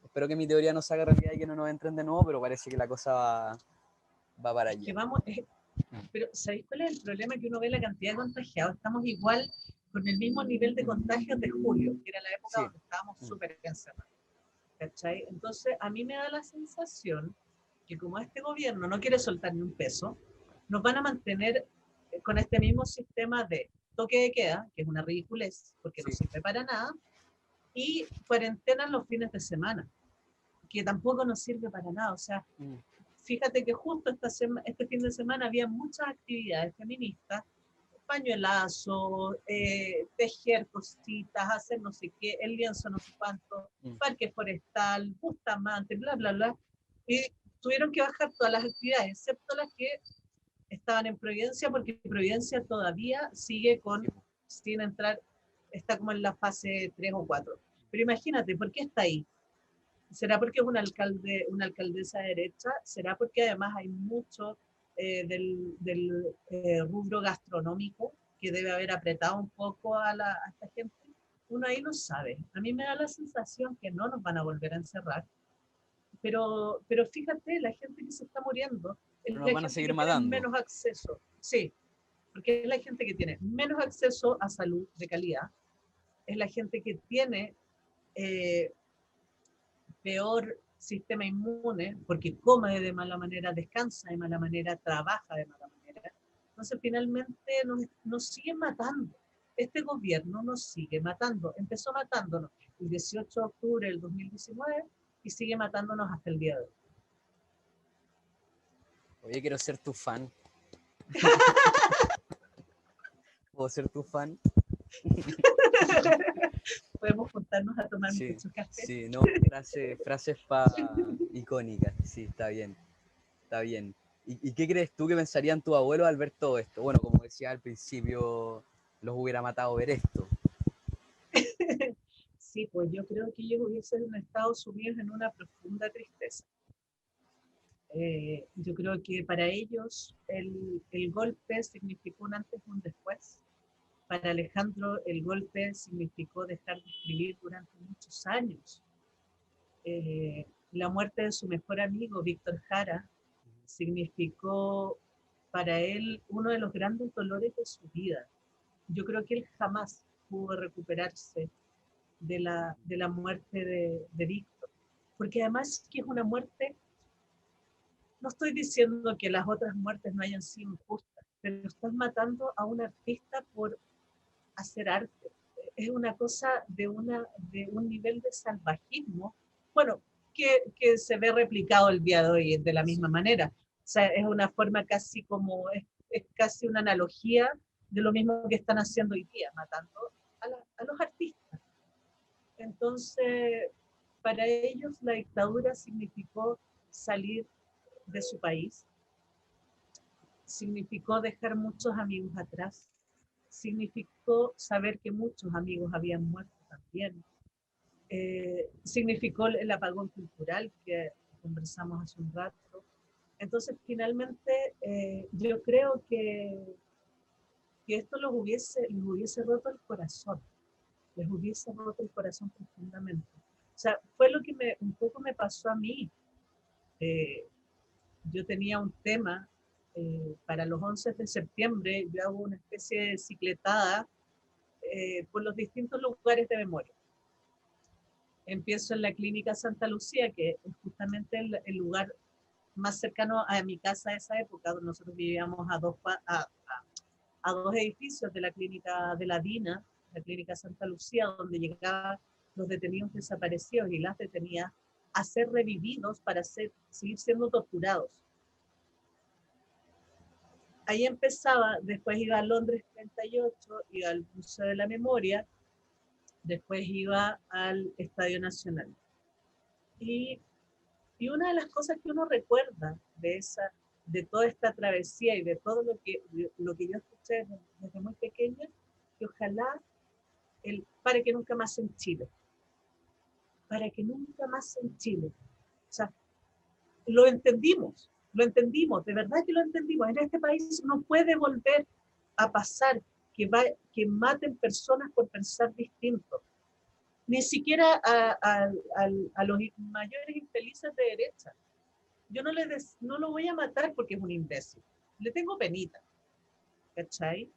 Speaker 1: Espero que mi teoría no se haga realidad y que no nos entren de nuevo, pero parece que la cosa va para
Speaker 2: Es que
Speaker 1: allá.
Speaker 2: vamos, pero ¿sabéis cuál es el problema? Que uno ve la cantidad de contagiados. Estamos igual con el mismo nivel de contagios de julio, que era la época
Speaker 1: Sí.
Speaker 2: donde estábamos súper encerrados. ¿Cachai? Entonces, a mí me da la sensación que como este gobierno no quiere soltar ni un peso, nos van a mantener con este mismo sistema de toque de queda, que es una ridiculez, porque no
Speaker 1: Sí.
Speaker 2: sirve para nada, y cuarentena los fines de semana, que tampoco nos sirve para nada. O sea, fíjate que justo este fin de semana había muchas actividades feministas, pañuelazo, tejer cositas, hacer no sé qué, el lienzo no sé cuánto, parque forestal, Bustamante, bla, bla, bla. Y tuvieron que bajar todas las actividades, excepto las que estaban en Providencia, porque Providencia todavía sigue sin entrar, está como en la fase 3 o 4. Pero imagínate, ¿por qué está ahí? ¿Será porque es una alcaldesa de derecha? ¿Será porque además hay mucho del rubro gastronómico que debe haber apretado un poco a esta gente? Uno ahí no sabe. A mí me da la sensación que no nos van a volver a encerrar, pero fíjate, la gente que se está muriendo es
Speaker 1: Pero nos
Speaker 2: la
Speaker 1: van a
Speaker 2: gente
Speaker 1: seguir
Speaker 2: que tiene
Speaker 1: matando.
Speaker 2: menos acceso. Sí, porque es la gente que tiene menos acceso a salud de calidad, es la gente que tiene eh, peor sistema inmune, porque come de mala manera, descansa de mala manera, trabaja de mala manera. Entonces, finalmente nos sigue matando. Este gobierno nos sigue matando. Empezó matándonos el 18 de octubre del 2019 y sigue matándonos hasta el día de hoy.
Speaker 1: Oye, quiero ser tu fan. ¿Puedo ser tu fan?
Speaker 2: Podemos juntarnos a tomar
Speaker 1: Sí,
Speaker 2: mucho café.
Speaker 1: sí, no, frases icónicas, sí, está bien, está bien. ¿Y qué crees tú que pensarían tus abuelos al ver todo esto? Bueno, como decía al principio, los hubiera matado ver esto.
Speaker 2: Sí, pues yo creo que ellos hubiesen estado sumidos en una profunda tristeza. Yo creo que para ellos el golpe significó un antes y un después. Para Alejandro el golpe significó dejar de escribir durante muchos años. La muerte de su mejor amigo, Víctor Jara, significó para él uno de los grandes dolores de su vida. Yo creo que él jamás pudo recuperarse de la muerte de Víctor, porque además que es una muerte. No estoy diciendo que las otras muertes no hayan sido injustas, pero estás matando a un artista por hacer arte. Es una cosa de un nivel de salvajismo, bueno, que se ve replicado el día de hoy de la misma manera. O sea, es una forma casi como, es casi una analogía de lo mismo que están haciendo hoy día, matando a los artistas. Entonces, para ellos la dictadura significó salir de su país, significó dejar muchos amigos atrás, significó saber que muchos amigos habían muerto también, significó el apagón cultural que conversamos hace un rato. Entonces, finalmente, yo creo que esto les hubiese roto el corazón, les hubiese roto el corazón profundamente. O sea, fue lo que un poco me pasó a mí. Eh, yo tenía un tema para los 11 de septiembre, yo hago una especie de cicletada por los distintos lugares de memoria. Empiezo en la Clínica Santa Lucía, que es justamente el lugar más cercano a mi casa de esa época, donde nosotros vivíamos a dos edificios de la Clínica de la Dina, la Clínica Santa Lucía, donde llegaban los detenidos desaparecidos y las detenidas a ser revividos para seguir siendo torturados. Ahí empezaba, después iba a Londres 38, iba al Museo de la Memoria, después iba al Estadio Nacional. Y una de las cosas que uno recuerda de toda esta travesía y de todo lo que yo escuché desde muy pequeña, que ojalá para que nunca más en Chile, para que nunca más en Chile. O sea, lo entendimos, de verdad que lo entendimos. En este país no puede volver a pasar que maten personas por pensar distinto. Ni siquiera a los mayores infelices de derecha. Yo no lo voy a matar porque es un imbécil. Le tengo penita. ¿Cachai?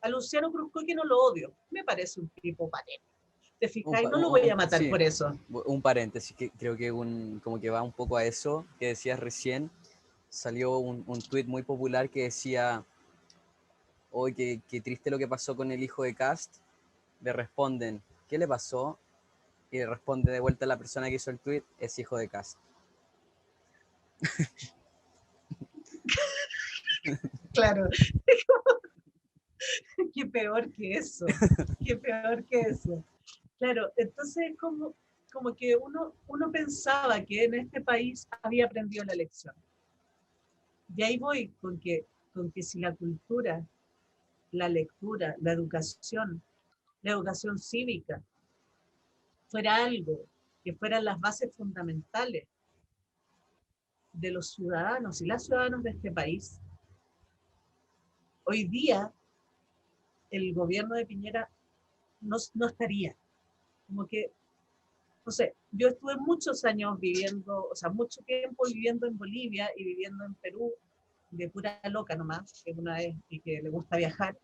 Speaker 2: A Luciano Cruzcoque no lo odio. Me parece un tipo patético. ¿Te fijáis? No lo voy a matar
Speaker 1: sí,
Speaker 2: por eso.
Speaker 1: un paréntesis, que creo que como que va un poco a eso que decías recién. Salió un tuit muy popular que decía, hoy qué triste lo que pasó con el hijo de Cast. Le responden, ¿qué le pasó? Y le responde de vuelta la persona que hizo el tuit, es hijo de Cast.
Speaker 2: Claro. Qué peor que eso. Qué peor que eso. Claro, entonces como que uno pensaba que en este país había aprendido la lección. Y ahí voy con que si la cultura, la lectura, la educación cívica, fuera algo que fueran las bases fundamentales de los ciudadanos y las ciudadanas de este país, hoy día el gobierno de Piñera no estaría. Como que, no sé, yo estuve muchos años viviendo, o sea, mucho tiempo viviendo en Bolivia y viviendo en Perú, de pura loca nomás, que una vez y que le gusta viajar.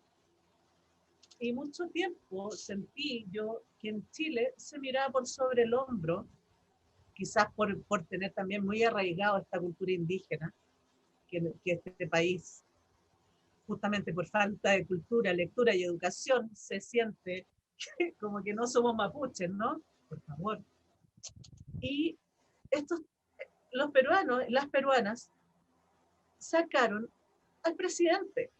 Speaker 2: Y mucho tiempo sentí yo que en Chile se miraba por sobre el hombro, quizás por tener también muy arraigado esta cultura indígena, que este país, justamente por falta de cultura, lectura y educación, se siente como que no somos mapuches, ¿no? Por favor. Y estos, los peruanos, las peruanas, sacaron al presidente.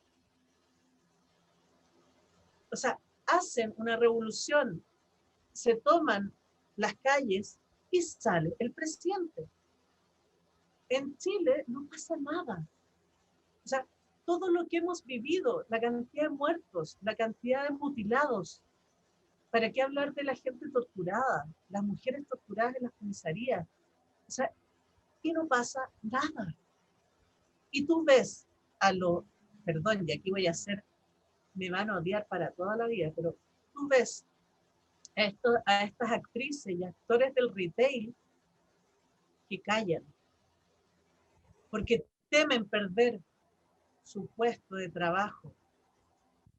Speaker 2: O sea, hacen una revolución, se toman las calles y sale el presidente. En Chile no pasa nada. O sea, todo lo que hemos vivido, la cantidad de muertos, la cantidad de mutilados, ¿para qué hablar de la gente torturada, las mujeres torturadas en las comisarías? O sea, y no pasa nada. Y tú ves a lo, perdón, y aquí voy a hacer, me van a odiar para toda la vida, pero tú ves a estas actrices y actores del retail que callan, porque temen perder su puesto de trabajo.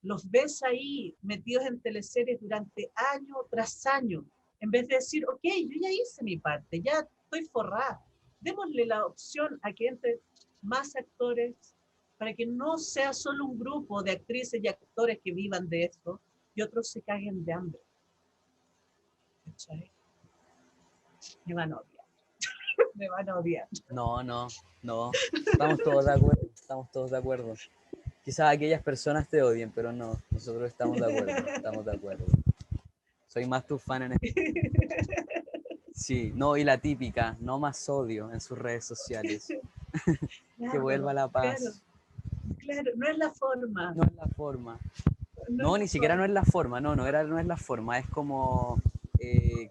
Speaker 2: Los ves ahí metidos en teleseries durante año tras año, en vez de decir, ok, yo ya hice mi parte, ya estoy forrada. Démosle la opción a que entren más actores para que no sea solo un grupo de actrices y actores que vivan de esto y otros se caguen de hambre. ¿Cachai? Me van a odiar. Me van a odiar.
Speaker 1: No. Estamos todos de acuerdo, estamos todos de acuerdo. Quizás aquellas personas te odien, pero no, nosotros estamos de acuerdo. Soy más tu fan en este. Sí, no, y la típica, no más odio en sus redes sociales. Que vuelva
Speaker 2: Claro,
Speaker 1: la
Speaker 2: claro,
Speaker 1: paz.
Speaker 2: claro, no es la forma.
Speaker 1: No es la forma.
Speaker 2: No es
Speaker 1: No,
Speaker 2: la
Speaker 1: ni siquiera no
Speaker 2: forma.
Speaker 1: es la forma, no es la forma, es como, era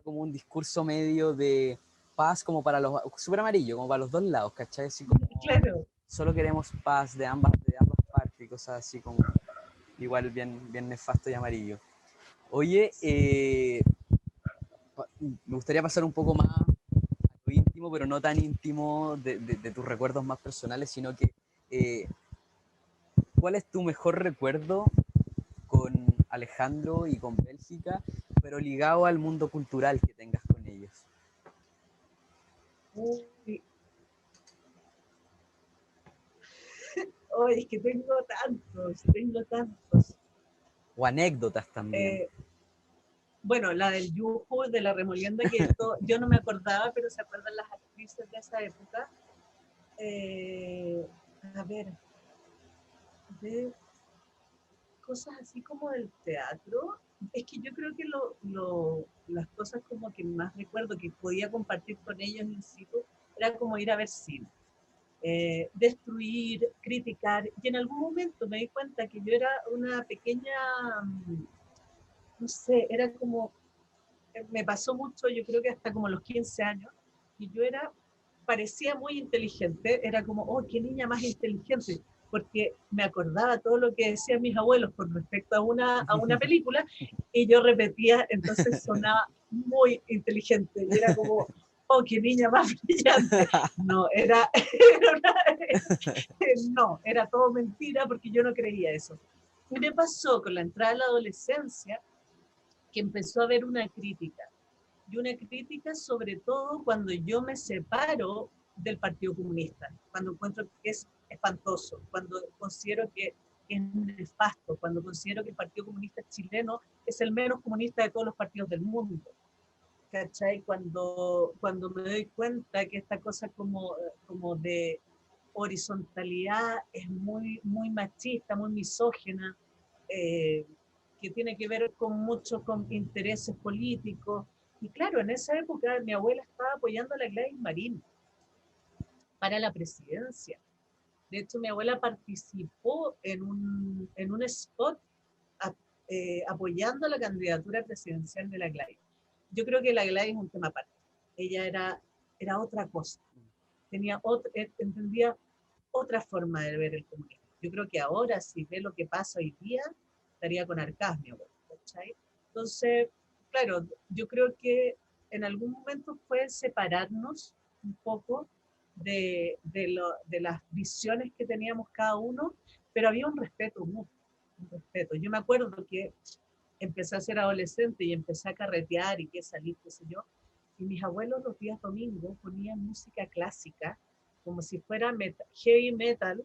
Speaker 1: como un discurso medio de paz como para los, súper amarillo, como para los dos lados, ¿cachai? Así como,
Speaker 2: Claro.
Speaker 1: solo queremos paz de ambas partes y cosas así como, igual bien nefasto y amarillo. Oye, me gustaría pasar un poco más a lo íntimo, pero no tan íntimo de tus recuerdos más personales, sino que, eh, ¿cuál es tu mejor recuerdo con Alejandro y con Bélgica, pero ligado al mundo cultural que tengas con ellos?
Speaker 2: Uy, oh, es que tengo tantos.
Speaker 1: O anécdotas también.
Speaker 2: Eh, bueno, la del Yuju, de la Remolienda, que yo no me acordaba, pero se acuerdan las actrices de esa época. Eh, a ver, de cosas así como del teatro. Es que yo creo que las cosas como que más recuerdo que podía compartir con ellos in situ era como ir a ver cine. Destruir, criticar, y en algún momento me di cuenta que yo era una pequeña, no sé, era como, me pasó mucho, yo creo que hasta como los 15 años, y yo parecía muy inteligente, era como, oh, qué niña más inteligente, porque me acordaba todo lo que decían mis abuelos con respecto a una película, y yo repetía, entonces sonaba muy inteligente, y era como, oh, qué niña más brillante. No, no, era todo mentira porque yo no creía eso. Y me pasó con la entrada a la adolescencia que empezó a haber una crítica. Y una crítica sobre todo cuando yo me separo del Partido Comunista, cuando encuentro que es espantoso, cuando considero que es nefasto, cuando considero que el Partido Comunista chileno es el menos comunista de todos los partidos del mundo. ¿Cachai? Cuando me doy cuenta que esta cosa como de horizontalidad es muy machista, muy misógina, eh, que tiene que ver con mucho con intereses políticos. Y claro, en esa época mi abuela estaba apoyando a la Gladys Marín para la presidencia. De hecho, mi abuela participó en un spot a, apoyando la candidatura presidencial de la Gladys. Yo creo que la Gladys es un tema aparte. Ella era otra cosa. Entendía otra forma de ver el comunismo. Yo creo que ahora, si ve lo que pasa hoy día, estaría con Arcas, mi abuela. ¿Cachai? Entonces, claro, yo creo que en algún momento fue separarnos un poco de las visiones que teníamos cada uno, pero había un respeto mutuo, un respeto. Yo me acuerdo que empecé a ser adolescente y empecé a carretear y que salir, qué sé yo, y mis abuelos los días domingos ponían música clásica, como si fuera heavy metal,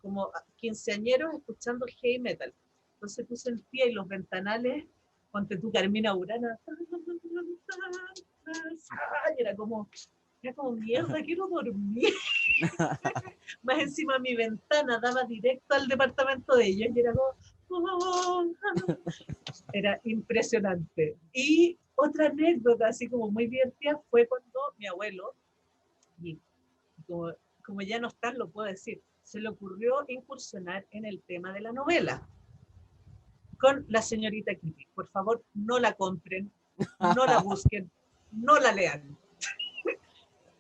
Speaker 2: como quinceañeros escuchando heavy metal. Entonces tú sentías y los ventanales, ponte tú Carmina Burana, y era como mierda, quiero dormir. Más encima mi ventana daba directo al departamento de ellos y era como, era impresionante. Y otra anécdota así como muy divertida fue cuando mi abuelo, y como ya no está, lo puedo decir, se le ocurrió incursionar en el tema de la novela con la señorita Kitty. Por favor, no la compren, no la busquen, no la lean.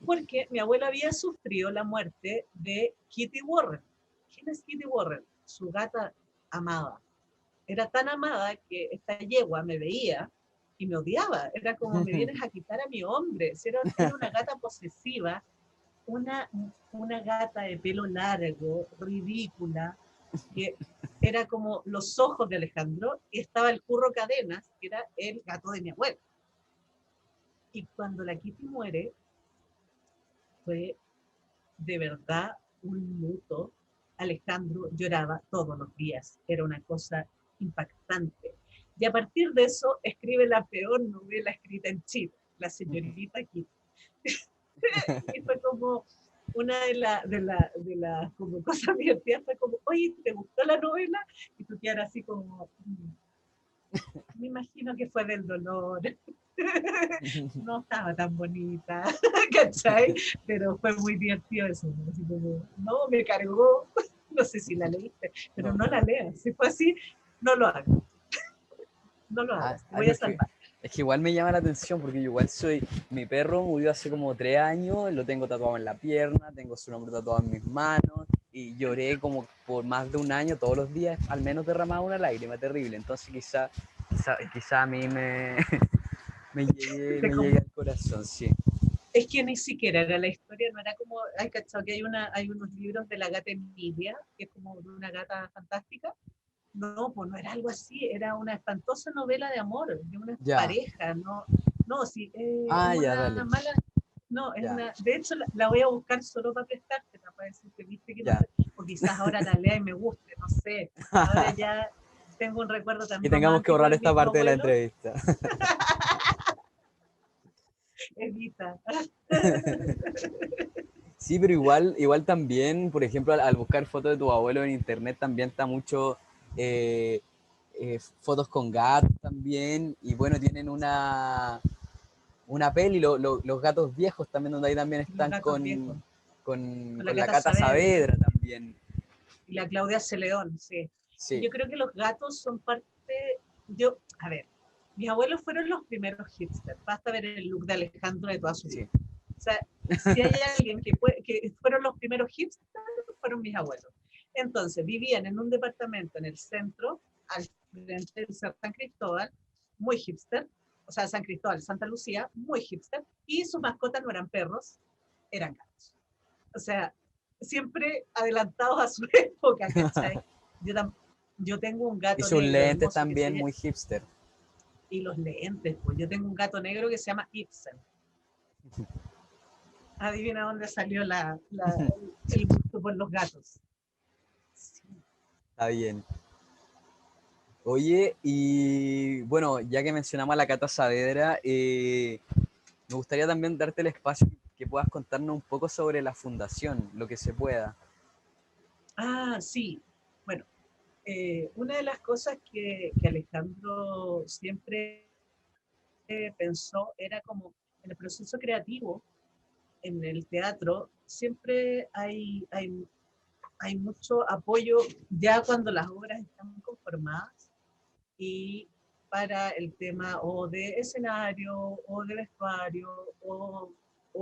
Speaker 2: Porque mi abuela había sufrido la muerte de Kitty Warren. ¿Quién es Kitty Warren? Su gata amada. Era tan amada que esta yegua me veía y me odiaba. Era como, me vienes a quitar a mi hombre. Era una gata posesiva, una gata de pelo largo, ridícula, que era como los ojos de Alejandro, y estaba el Curro Cadenas, que era el gato de mi abuela. Y cuando la Kitty muere, fue de verdad un luto. Alejandro lloraba todos los días, era una cosa impactante. Y a partir de eso escribe la peor novela escrita en Chile, La señorita Kitty. Y fue como una de las como cosas divertidas, fue como, oye, ¿te gustó la novela? Y tú quedas así como, me imagino que fue del dolor. No estaba tan bonita, ¿cachai? Pero fue muy divertido eso. Así como, no, me cargó. No sé si la leíste, pero no la leas. Si fue así, no lo hagas. No lo hagas, te voy a salvar.
Speaker 1: Es que igual me llama la atención porque yo igual mi perro murió hace como 3 años, lo tengo tatuado en la pierna, tengo su nombre tatuado en mis manos y lloré como por más de un año todos los días, al menos derramaba una lágrima terrible. Entonces quizá a mí me llegue al corazón, sí.
Speaker 2: Es que ni siquiera era la historia, no era como, hay cachado que hay unos libros de la gata Emilia, que es como una gata fantástica. No, pues no era algo así, era una espantosa novela de amor, de una pareja, no, sí, es
Speaker 1: ya,
Speaker 2: una
Speaker 1: dale.
Speaker 2: mala, no, es una, de hecho la voy a buscar solo para prestártela, para decirte, viste que no sé, o quizás ahora la lea y me guste, no sé, ahora ya tengo un recuerdo también.
Speaker 1: Y tengamos que borrar esta parte de la entrevista.
Speaker 2: Evita.
Speaker 1: Sí, pero igual también, por ejemplo, al buscar fotos de tu abuelo en internet también está mucho fotos con gatos también, y bueno, tienen una peli, los gatos viejos también, donde ahí también están con la Cata Saavedra también.
Speaker 2: Y la Claudia Celeón, sí.
Speaker 1: Sí.
Speaker 2: Yo creo que los gatos son parte, a ver, mis abuelos fueron los primeros hipsters, basta ver el look de Alejandro de toda su vida. O sea, si hay alguien que fueron los primeros hipsters, fueron mis abuelos. Entonces, vivían en un departamento en el centro, al frente del San Cristóbal, muy hipster, o sea, San Cristóbal, Santa Lucía, muy hipster, y sus mascotas no eran perros, eran gatos. O sea, siempre adelantados a su época, ¿cachai? Yo, yo tengo un
Speaker 1: Y
Speaker 2: gato
Speaker 1: sus
Speaker 2: negro
Speaker 1: lentes
Speaker 2: hermoso que
Speaker 1: también
Speaker 2: se
Speaker 1: muy hipster.
Speaker 2: y los lentes, pues yo tengo un gato negro que se llama Ibsen. Adivina dónde salió el gusto por los gatos. Sí.
Speaker 1: Está bien. Oye, y bueno, ya que mencionamos a la Cata Saavedra, me gustaría también darte el espacio que puedas contarnos un poco sobre la fundación, lo que se pueda.
Speaker 2: Ah, sí. Bueno, una de las cosas que Alejandro siempre pensó era como en el proceso creativo, en el teatro, siempre hay mucho apoyo ya cuando las obras están conformadas y para el tema o de escenario o de vestuario o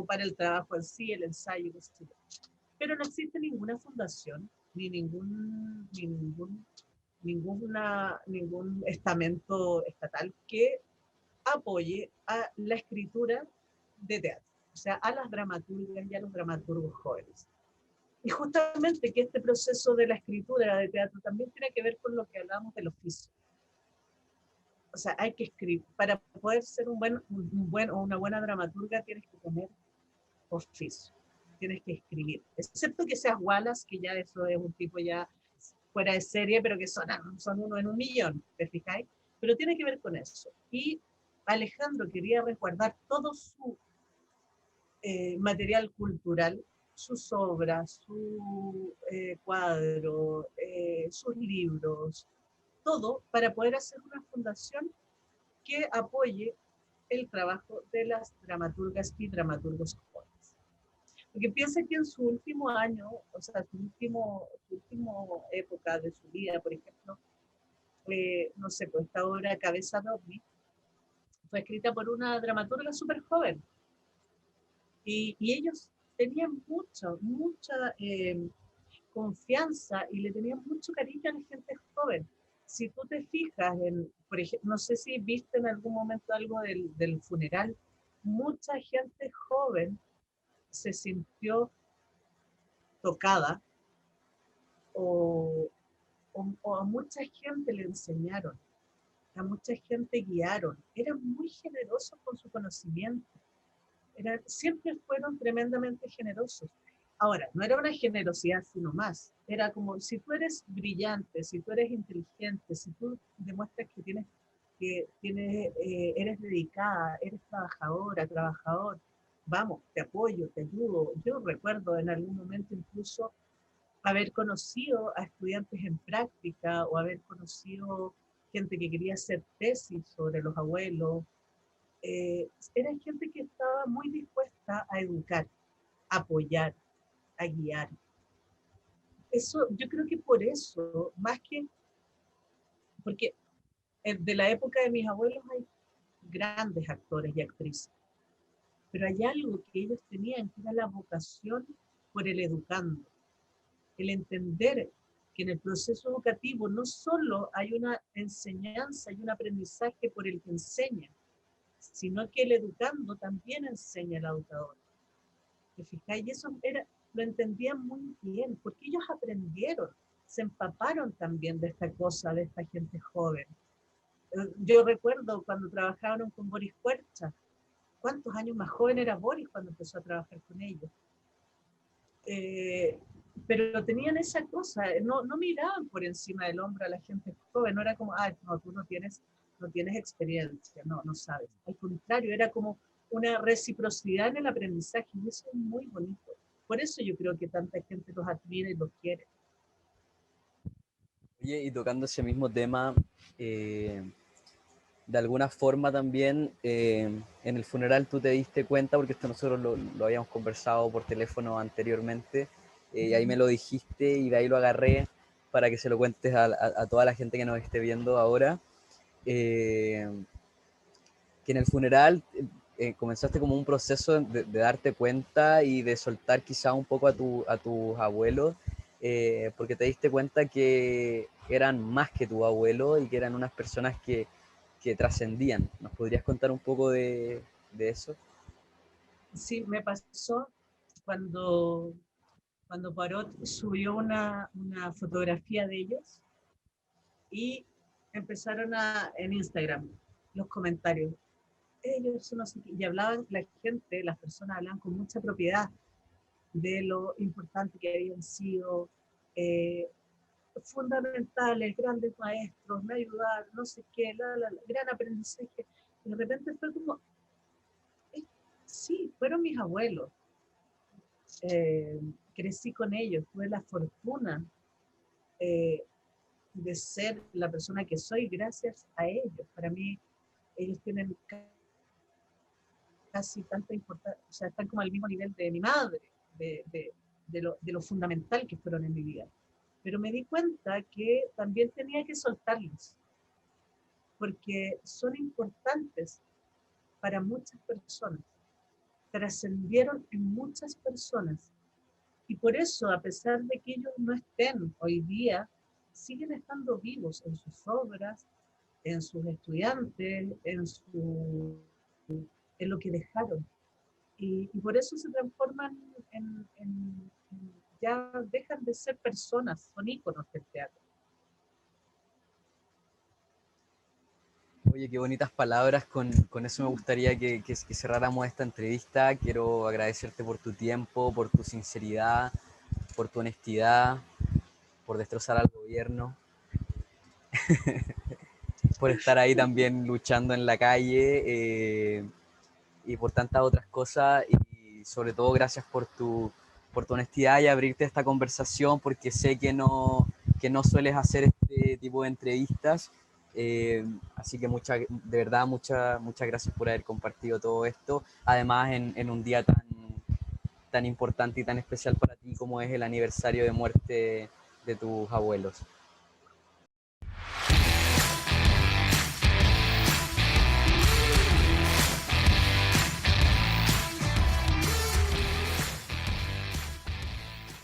Speaker 2: para el trabajo en sí, el ensayo, qué sé yo. Pero no existe ninguna fundación ni ningún estamento estatal que apoye a la escritura de teatro, o sea, a las dramaturgas y a los dramaturgos jóvenes. Y justamente que este proceso de la escritura de teatro también tiene que ver con lo que hablamos del oficio. O sea, hay que escribir. Para poder ser un buen o una buena dramaturga tienes que tener oficio, tienes que escribir. Excepto que seas Wallace, que ya eso es un tipo ya fuera de serie, pero que son uno en un millón, ¿te fijáis? Pero tiene que ver con eso. Y Alejandro quería resguardar todo su material cultural, sus obras, su cuadro, sus libros, todo para poder hacer una fundación que apoye el trabajo de las dramaturgas y dramaturgos jóvenes. Porque piensa que en su último año, o sea, su último época de su vida, por ejemplo, no sé, pues esta obra Cabeza de OVNI fue escrita por una dramaturga súper joven. Y ellos tenían mucha confianza y le tenían mucho cariño a la gente joven. Si tú te fijas, por ejemplo, no sé si viste en algún momento algo del funeral, mucha gente joven se sintió tocada o, o a mucha gente le enseñaron, a mucha gente guiaron, eran muy generosos con su conocimiento. Siempre fueron tremendamente generosos. Ahora, no era una generosidad sino más, era como si tú eres brillante, si tú eres inteligente, si tú demuestras eres dedicada, eres trabajadora, trabajador, vamos, te apoyo, te ayudo. Yo recuerdo en algún momento incluso haber conocido a estudiantes en práctica o haber conocido gente que quería hacer tesis sobre los abuelos, era gente que estaba muy dispuesta a educar, a apoyar, a guiar. Eso, yo creo que por eso, más que, porque de la época de mis abuelos hay grandes actores y actrices, pero hay algo que ellos tenían, que era la vocación por el educando, el entender que en el proceso educativo no solo hay una enseñanza y un aprendizaje por el que enseña, sino que el educando también enseña al educador. ¿Te fijáis? Y eso lo entendían muy bien, porque ellos aprendieron, se empaparon también de esta cosa, de esta gente joven. Yo recuerdo cuando trabajaron con Boris Puercha, cuántos años más joven era Boris cuando empezó a trabajar con ellos. Eh, pero tenían esa cosa, no miraban por encima del hombro a la gente joven, no era como, ah, no, tú no tienes experiencia, no sabes. Al contrario, era como una reciprocidad en el aprendizaje y eso es muy bonito. Por eso yo creo que tanta gente los admira y los quiere.
Speaker 1: Oye, y tocando ese mismo tema, de alguna forma también en el funeral tú te diste cuenta, porque esto nosotros lo habíamos conversado por teléfono anteriormente, y ahí me lo dijiste y de ahí lo agarré para que se lo cuentes a toda la gente que nos esté viendo ahora, eh, que en el funeral comenzaste como un proceso de darte cuenta y de soltar quizá un poco a tus abuelos porque te diste cuenta que eran más que tu abuelo y que eran unas personas que trascendían. ¿Nos podrías contar un poco de eso?
Speaker 2: Sí, me pasó cuando, cuando Parot subió una fotografía de ellos y empezaron en Instagram los comentarios. Ellos no sé qué, y hablaban, la gente, las personas hablaban con mucha propiedad de lo importante que habían sido, eh, fundamentales, grandes maestros, me ayudaron, no sé qué, gran aprendizaje. Y de repente fue como, eh, sí, fueron mis abuelos, eh, crecí con ellos, tuve la fortuna eh, de ser la persona que soy gracias a ellos. Para mí, ellos tienen casi tanta importancia, o sea, están como al mismo nivel de mi madre, de lo fundamental que fueron en mi vida. Pero me di cuenta que también tenía que soltarlos, porque son importantes para muchas personas, trascendieron en muchas personas. Y por eso, a pesar de que ellos no estén hoy día, siguen estando vivos en sus obras, en sus estudiantes, en lo que dejaron. Y por eso se transforman ya dejan de ser personas, son íconos del teatro.
Speaker 1: Oye, qué bonitas palabras. Con eso me gustaría que cerráramos esta entrevista. Quiero agradecerte por tu tiempo, por tu sinceridad, por tu honestidad, por destrozar al gobierno, por estar ahí también luchando en la calle y por tantas otras cosas. Y sobre todo gracias por tu honestidad y abrirte esta conversación, porque sé que no sueles hacer este tipo de entrevistas. Así que de verdad, muchas gracias por haber compartido todo esto. Además, en un día tan importante y tan especial para ti como es el aniversario de muerte de tus abuelos.